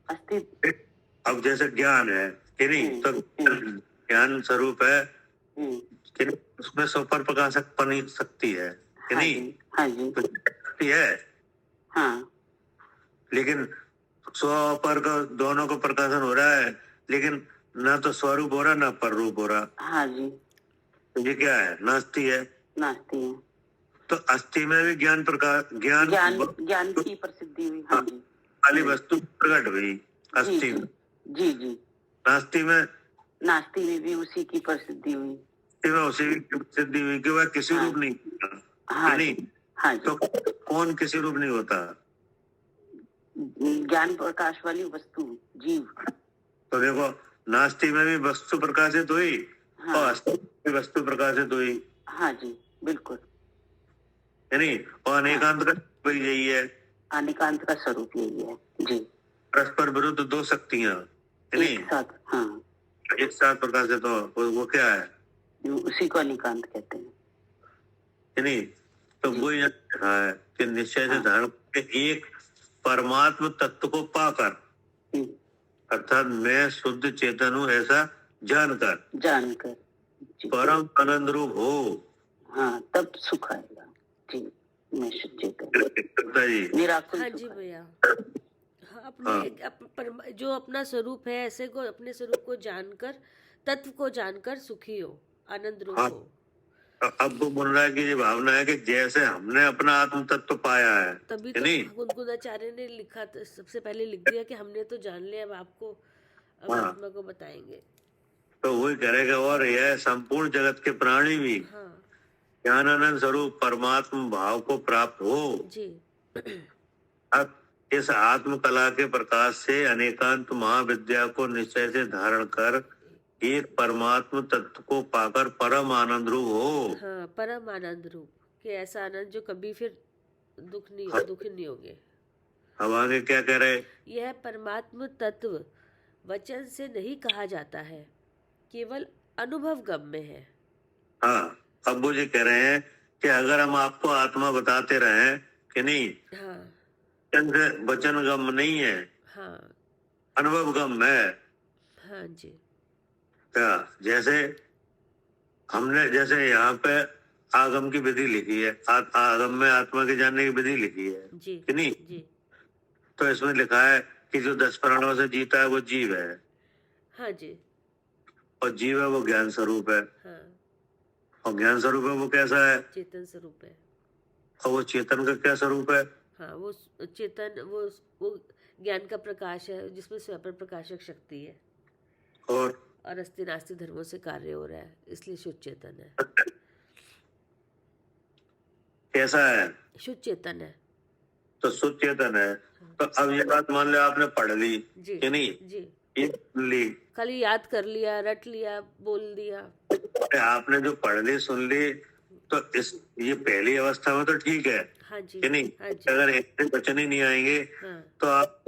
अस्तित्व। अब जैसे ज्ञान है कि नहीं, तो ज्ञान स्वरूप है कि नहीं, उसमें स्वपर प्रकाशक बनी शक्ति है कि नहीं? हाँ जी, तो शक्ति है, हाँ, लेकिन स्वपर का दोनों को प्रकाशन हो रहा है, लेकिन ना तो स्वरूप हो रहा ना पर रूप हो रहा। हाँ जी, तो ये क्या है? नास्ति है। नास्ती है, तो अस्थि में भी ज्ञान प्रकाश, ज्ञान ज्ञान की प्रसिद्धि हुई। हाँ जी, वाली वस्तु प्रकट हुई अस्थि में। जी जी, नास्ति में, नास्ती में भी उसी की प्रसिद्धि हुई। अस्थि में उसी की सिद्धि हुई कि वह किसी रूप नहीं होता, हाँ नहीं? जी, हाँ जी, तो कौन किसी रूप नहीं होता? ज्ञान प्रकाश वाली वस्तु जीव। तो देखो, नास्ति में भी वस्तु प्रकाशित हुई हाँ, और अस्थि में भी वस्तु प्रकाशित हुई, हाँ जी, बिल्कुल, है नहीं? और अनेकांत का भी यही है, अनेकांत का स्वरूप यही है जी, परस्पर विरुद्ध दो शक्तियां, है नहीं, एक साथ। हाँ, एक साथ प्रकाशित हो, वो क्या है? उसी को अनेकांत कहते हैं। है नहीं? तो जी। वही कहा है कि निश्चय से हाँ। धारण करके एक परमात्म तत्व को पाकर, हम्म, अर्थात मैं शुद्ध चेतन हूँ ऐसा जानकर जानकर जी, परम आनंद रूप हो। हाँ, तब सुख आएगा जी, मैं शुद्ध चेतन, करता जी। निराकुल हाँ सुख जी आएगा। भैया, हाँ, जो अपना स्वरूप है ऐसे को अपने स्वरूप को जानकर, तत्व को जानकर सुखी हो, आनंद रूप हाँ। हो। अब वो बोल रहा है कि ये भावना है कि जैसे हमने अपना आत्म तत्व पाया है, तभी है तो नहीं? गुनगुनाचार्य ने लिखा, सबसे पहले लिख दिया कि हमने तो जान लिया, अब आपको, अब हाँ। आत्मा को बताएंगे। तो वही करेगा। और यह संपूर्ण जगत के प्राणी भी हाँ ज्ञानानंद स्वरूप परमात्मा भाव को प्राप्त हो। जी, अब इस आत्म कला के प्रकाश से अनेकांत महाविद्या को निश्चय से धारण कर एक परमात्म तत्व को पाकर परम आनंद रूप हो। हाँ, परम आनंद रूप, कि ऐसा आनंद जो कभी फिर दुख नहीं होगे। अब आगे क्या कह रहे? यह परमात्म तत्व वचन से नहीं कहा जाता है, केवल अनुभव गम्य है। हाँ, अब वो ये कह रहे हैं कि अगर हम आपको आत्मा बताते रहे कि नहीं, हाँ वचन गम नहीं है, हाँ अनुभव गम है। हाँ जी, क्या? जैसे हमने जैसे यहाँ पे आगम की विधि लिखी है, आगम में आत्मा के जानने की विधि लिखी है जी कि नहीं? जी, तो इसमें लिखा है कि जो 10 प्राणों से जीता है वो जीव है, हाँ जी, और जीव है वो ज्ञान स्वरूप है, हाँ, और ज्ञान स्वरूप है वो कैसा है, चेतन स्वरूप है। और वो चेतन का क्या स्वरूप है? हाँ, वो चेतन, वो ज्ञान का प्रकाश है जिसमें स्वपर प्रकाशक शक्ति है, और अस्थि नास्ति धर्मों से कार्य हो रहा है, इसलिए शुद्ध चेतन है। कैसा है? शुद्ध चेतन है तो शुद्ध चेतन है। तो अब ये बात मान लो आपने पढ़ ली जी कि नहीं, जी, ये सुन ली, खाली याद कर लिया, रट लिया, बोल दिया। आपने जो पढ़ ली सुन ली, तो ये पहली अवस्था में तो ठीक है हाँ जी, कि नहीं? हाँ जी, अगर ऐसे वचन ही नहीं आएंगे हाँ तो आप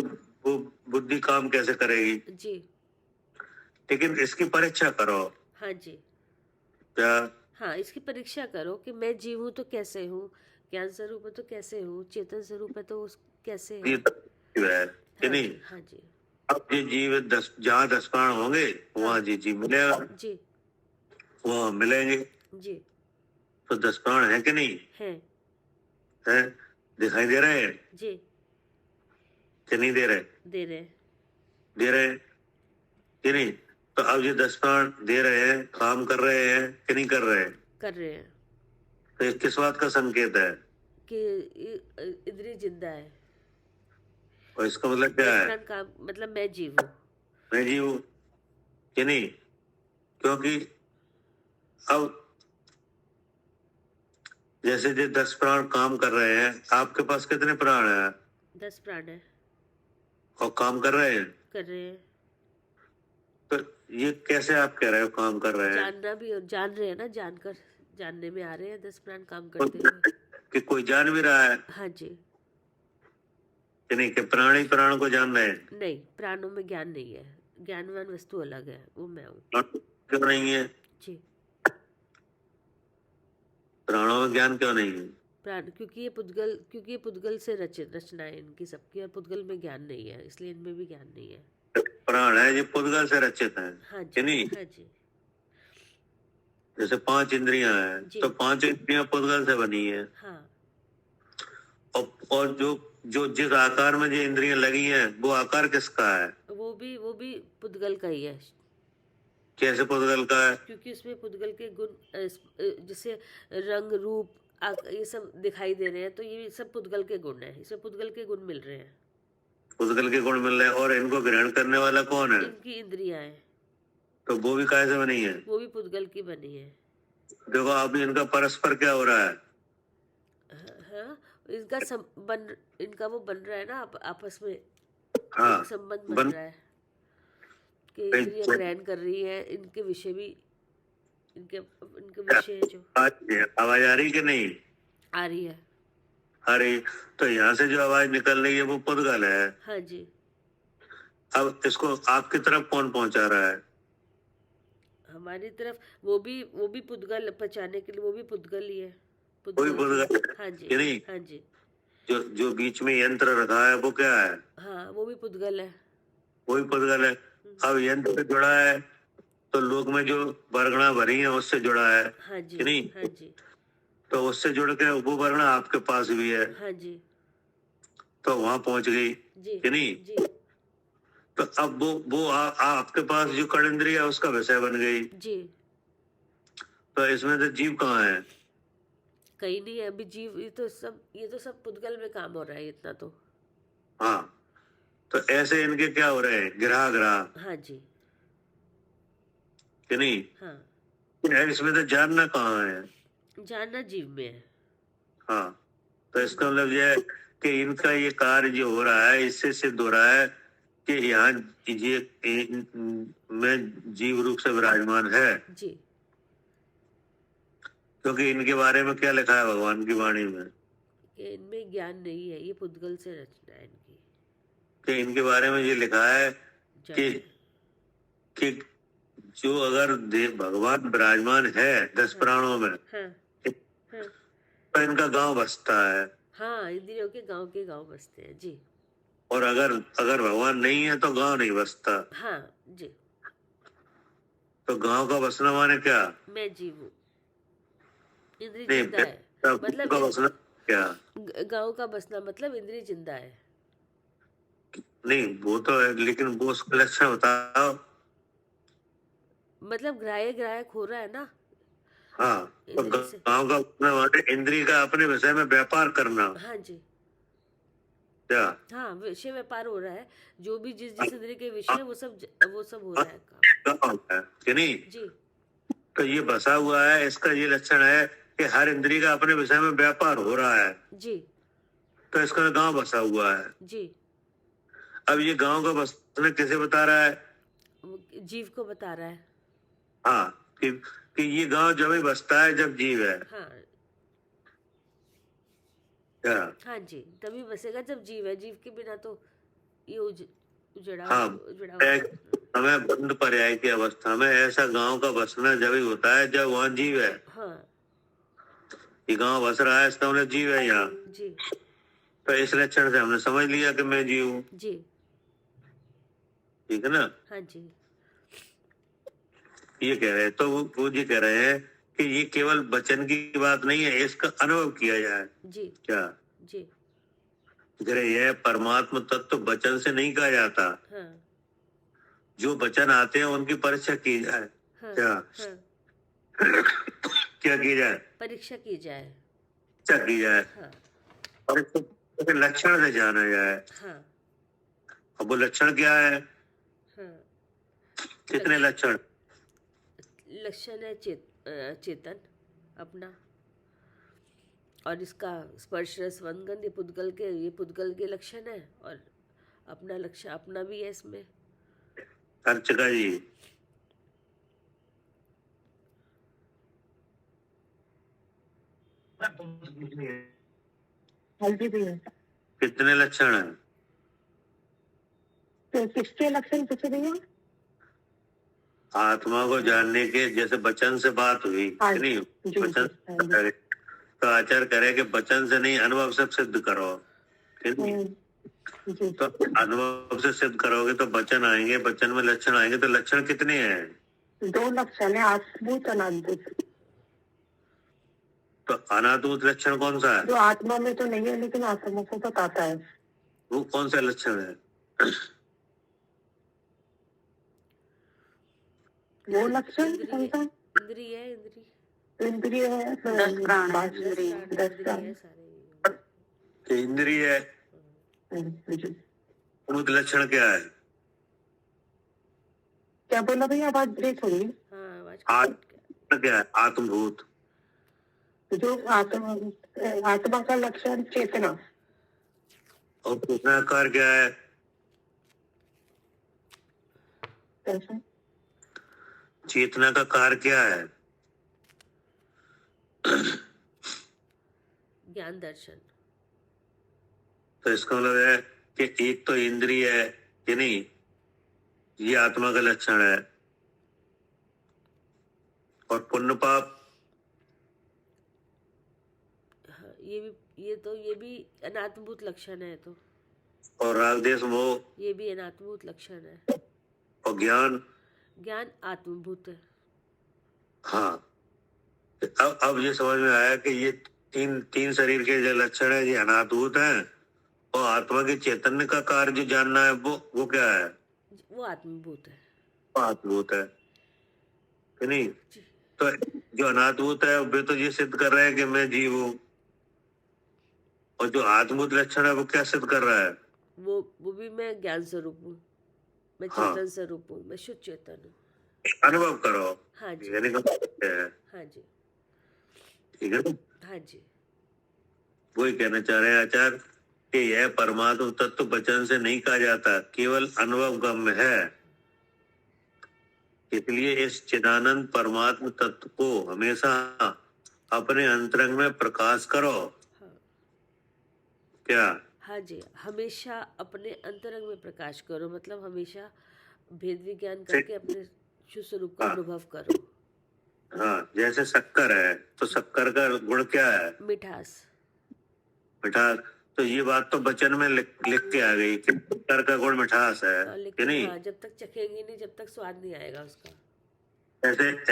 वो बुद्धि काम कैसे करेगी? जी, लेकिन इसकी परीक्षा करो। हाँ जी, क्या? हाँ, इसकी परीक्षा करो कि मैं जीव हूँ तो कैसे हूँ, ज्ञान स्वरूप है तो कैसे हूँ, चेतन स्वरूप है तो कैसे है। ये तो जीव है कि हाँ नहीं? जी, हाँ जी, अब ये जीव जहाँ 10 प्राण होंगे वहाँ जी जीव मिलेगा, जी वहाँ मिलेंगे। जी, तो 10 प्राण है कि नहीं है है? दिखाई दे रहे हैं जी, कि नहीं दे रहे? दे रहे हैं, दे रहे हैं कि नहीं? तो अब ये 10 प्राण दे रहे हैं, काम कर रहे हैं कि नहीं कर रहे हैं? कर रहे हैं, तो ये किस बात का संकेत है? कि इंद्रिय जिंदा है। और इसका मतलब क्या है? काम, मतलब मैं जीव हूँ। मैं जीव हूँ कि नहीं? क्योंकि अब जैसे जो 10 प्राण काम कर रहे हैं, आपके पास कितने प्राण हैं 10 प्राण है, और काम कर रहे हैं? कर रहे हैं। तो ये कैसे आप कह रहे हो काम कर रहे हैं? जानना भी और जान रहे हैं ना, जानकर जानने में आ रहे हैं 10 प्राण काम करते हुए। कि कोई जान भी रहा है हाँ जी। कि नहीं? कि प्राणी प्राण को जान रहे हैं? नहीं, प्राणों में ज्ञान नहीं है, ज्ञानवान वस्तु अलग है, वो मैं हूँ। क्यों नहीं है? जी। प्राणों में ज्ञान क्यों नहीं है? प्राण क्योंकि ये पुद्गल से रचित रचना है इनकी सबकी, और पुद्गल में ज्ञान नहीं है, इसलिए इनमें भी ज्ञान नहीं है। प्राण है ये पुद्गल से रचित है हाँ कि जी। नहीं? हाँ जी। जैसे 5 इंद्रियां हैं, जी। तो 5 इंद्रियां पुद्गल से बनी है। हाँ। और जो जो जिस आकार में जो इंद्रियां लगी हैं, वो आकार किसका है? वो भी पुद्गल का ही है, कैसे पुद्गल का है? क्योंकि उसमें पुद्गल के गुण जैसे रंग रूप ये सब दिखाई दे रहे हैं, तो ये सब पुद्गल के गुण है, इसमें पुद्गल के गुण मिल रहे हैं। पुद्गल के गुण मिल रहे हैं, और इनको ग्रहण करने वाला कौन है? इनकी इंद्रियां हैं, तो वो भी काहे से बनी है? वो भी पुद्गल की बनी है। देखो अभी इनका परस्पर क्या हो रहा है? हाँ, इनका वो बन रहा है ना, आपस में हाँ, एक संबंध बन बन- रहा है कि इंद्रियां ग्रहण कर रही है, इनके विषय भी इनके इनके विषय जो आवाज आ रही कि नहीं आ रही है। अरे? तो यहाँ से जो आवाज निकल रही है वो पुद्गल है। हाँ जी। अब इसको आपकी तरफ कौन पहुंचा रहा है? हमारी तरफ वो भी पुद्गल पहचाने के लिए, वो भी पुद्गल ही है। वही पुद्गल है हाँ कि जी। नहीं? हाँ जी। जो बीच में यंत्र रखा है वो क्या है? हाँ, वो भी पुद्गल है। वही पुद्गल है। अब यंत्र से जुड़ा है तो लोक में जो वर्गणा भरी है उससे जुड़ा है हाँ जी। कि नहीं? हाँ जी। तो उससे जुड़ के वो वर्गणा आपके पास भी है, हाँ जी। तो वहां पहुंच गई जी। कि नहीं? जी। तो अब वो आपके पास जो कड़िंद्रिय है उसका विषय बन गई। जी। तो इसमें तो जीव कहाँ है? कहीं नहीं है अभी जीव, ये तो सब पुद्गल में काम हो रहा है इतना तो। हाँ, तो ऐसे इनके क्या हो रहे हैं? ग्रह ग्रह हाँ जी। कि नहीं? हाँ, इसमें तो जानना कहाँ है? जानना जीव में है। हाँ, तो इसका मतलब यह है कि इनका ये कार्य जो हो रहा है, इससे सिद्ध हो रहा है कि यहाँ में जीव रूप से विराजमान है। जी। क्योंकि इनके बारे में क्या लिखा है भगवान की वाणी में? कि इनमें ज्ञान नहीं है, ये पुद्गल से रचना है इनकी। कि इनके बारे में ये लिखा है कि कि जो अगर भगवान विराजमान है 10 प्राणों में, हाँ। हाँ। तो इनका गांव बसता है। हाँ, इंद्रियों के गांव बसते हैं जी। और अगर भगवान नहीं है तो गांव नहीं बसता। हाँ जी। तो गांव का बसना माने क्या? मैं जीव हूँ, इंद्रिय नहीं, जिंदा है। मतलब का बसना क्या? गांव का बसना मतलब इंद्रिय जिंदा है। नहीं वो तो है, लेकिन वो उसका लक्षण बताओ। मतलब ग्राहक हो रहा है ना। हाँ, तो इंद्रिय से। गांव का बसना माने इंद्रिय का अपने विषय में व्यापार करना। हाँ जी। क्या? हाँ, विषय व्यापार हो रहा है, जो भी जिस इंद्रिय के विषय है, वो सब हो रहा है काम। गांव है कि नहीं? जी। तो ये बसा हुआ है, इसका ये लक्षण है कि हर इंद्रिय का अपने विषय में व्यापार हो रहा है, जी। तो इसका गांव बसा हुआ है। जी। अब ये गांव का बसना किसे बता रहा है? वो जीव को बता रहा है। हाँ, कि ये गांव जब ही बसता है जब जीव है। हाँ। क्या? हाँ जी, तभी बसेगा जब जीव है, जीव के बिना तो ये उजड़ा हाँ, हमें बंद पर्याय की अवस्था में ऐसा गांव का बसना जब ही होता है जब वहाँ जीव है। हाँ ये गांव बस रहा है, इसका मतलब जीव है यहाँ। जी। तो इस लक्षण से हमने समझ लिया कि मैं जीव हूँ। जी। ठीक है ना? हाँ जी। ये कह रहे हैं, तो वो ये कह रहे हैं कि ये केवल वचन की बात नहीं है, इसका अनुभव किया जाए। जी। क्या? जी। यह परमात्मा तत्व वचन से नहीं कहा जाता। हाँ। जो वचन आते हैं उनकी परीक्षा की जाए। हाँ। क्या? हाँ। क्या की जाए? परीक्षा की जाए। परीक्षा की जाए। हाँ। परीक्षा के लक्षण से जाना जाए। हाँ। अब वो लक्षण क्या है? हाँ। कितने लक्षण? लक्षण है चेतन अपना, और इसका स्पर्श रस वंगन ये पुद्गल के लक्षण है, और अपना लक्षण अपना भी है इसमें। अर्चका जी, हल्दी भी है। कितने लक्षण है? तो किसके लक्षण पूछे भैया? आत्मा को जानने के, जैसे वचन से बात हुई हाँ कि नहीं, जी, वचन हाँ जी। तो आचार्य करे कि वचन से नहीं अनुभव से सिद्ध करो, ठीक नहीं? जी। तो अनुभव से सिद्ध करोगे तो वचन आएंगे, वचन में लक्षण आएंगे, तो लक्षण कितने हैं? 2 लक्षण है, आत्मभूत अनात्मभूत। तो अनात्मभूत लक्षण कौन सा है? जो आत्मा में तो नहीं है लेकिन आत्मा को बताता है। वो कौन सा लक्षण है? वो लक्षण कौन सा? इंद्रिय है, इंद्रिय है, 10 प्राण है, 10 इंद्रिय। प्राण। है सारे। कि इंद्रिय है, जी। भूत लक्षण क्या है? क्या बोला भैया, आवाज ब्रेक हो गई। हाँ, आवाज आत्मा क्या है? आत्मभूत। जो आत्मा का लक्षण चेतना। और चेतनाकार क्या है? कैसे? चेतना का कार्य क्या है? ज्ञान दर्शन। तो इसका मतलब है कि एक तो इंद्रिय है कि नहीं, ये आत्मा का लक्षण है, और पुण्य पाप, हाँ, ये भी अनात्मभूत लक्षण है, तो और राग देश मोह, ये भी अनात्मभूत लक्षण है। और ज्ञान आत्मभूत है। हाँ, अब ये समझ में आया कि ये तीन शरीर के जो लक्षण है ये अनात्मभूत हैं, और आत्मा के चैतन्य का कार्य जो जानना है वो क्या है? वो आत्मभूत है। वो आत्मभूत है कि नहीं? तो जो अनात्मभूत है वे तो ये सिद्ध कर रहे हैं कि मैं जीव हूँ, और जो आत्मभूत लक्षण है वो क्या सिद्ध कर रहा है? वो भी मैं ज्ञान स्वरूप हूँ, मैं हाँ। चेतन स्वरूप हूँ, मैं शुद्ध चेतन हूँ। अनुभव करो। हाँ जी, यानी कि हाँ जी, ठीक है ना? हाँ जी। वही कहना चाह रहे हैं आचार्य कि यह परमात्म तत्व वचन से नहीं कहा जाता, केवल अनुभव गम्य है। इसलिए इस चिदानंद परमात्म तत्व को हमेशा अपने अंतरंग में प्रकाश करो। हाँ, क्या? हाँ जी, हमेशा अपने अंतरंग में प्रकाश करो, मतलब हमेशा भेद विज्ञान करके अपने शुद्ध स्वरूप का अनुभव करो। हाँ, जैसे शक्कर है तो शक्कर का गुण क्या है? मिठास। मिठास। तो ये बात तो वचन में लिख के आ गई कि शक्कर का गुण मिठास है कि लेकिन नहीं? हाँ, जब तक चखेंगे नहीं, जब तक स्वाद नहीं आएगा उसका।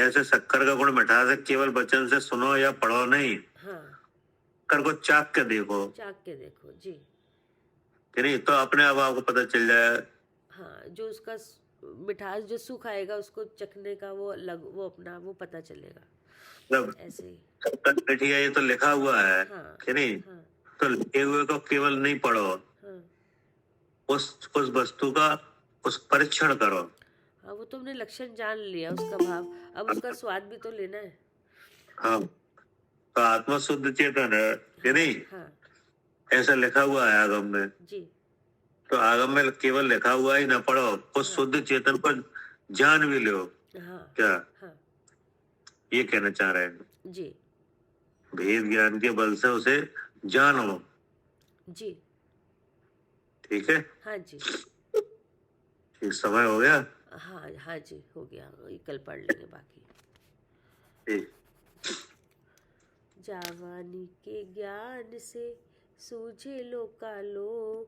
ऐसे शक्कर का गुण मिठास है, केवल वचन से सुनो या पढ़ो नहीं, हाँ, शक्कर को चाक के देखो चाक के देखो जी। कि नहीं, तो अपने आप आपको पता चल जाए। हाँ, जो उसका मिठास जो सुख आएगा उसको चखने का, वो अलग, वो अपना वो पता चलेगा। मतलब ऐसे ही। शक्कर मीठी है ये तो लिखा हुआ है हाँ, कि नहीं? हाँ, तो लिखे हुए को केवल नहीं पढ़ो, हाँ, उस वस्तु का उस परीक्षण करो। हाँ, वो तुमने लक्षण जान लिया, उसका भाव, अब उसका स्वाद भी तो लेना है। हाँ, तो आत्मा शुद्ध चेतन है कि नहीं? हाँ ऐसा लिखा हुआ है आगम में। जी। तो आगम में केवल लिखा हुआ ही ना पढ़ो, उस शुद्ध चेतन को जान भी लो। हाँ, क्या हाँ ये कहना चाह रहे हैं? जी, भेद ज्ञान के बल से उसे जानो। जी, ठीक है, हाँ जी, ठीक समय हो गया। हाँ, हाँ जी, हो गया, ये कल पढ़ लेंगे बाकी। ठीक। जावानी के ज्ञान से सूझे लोकालोक,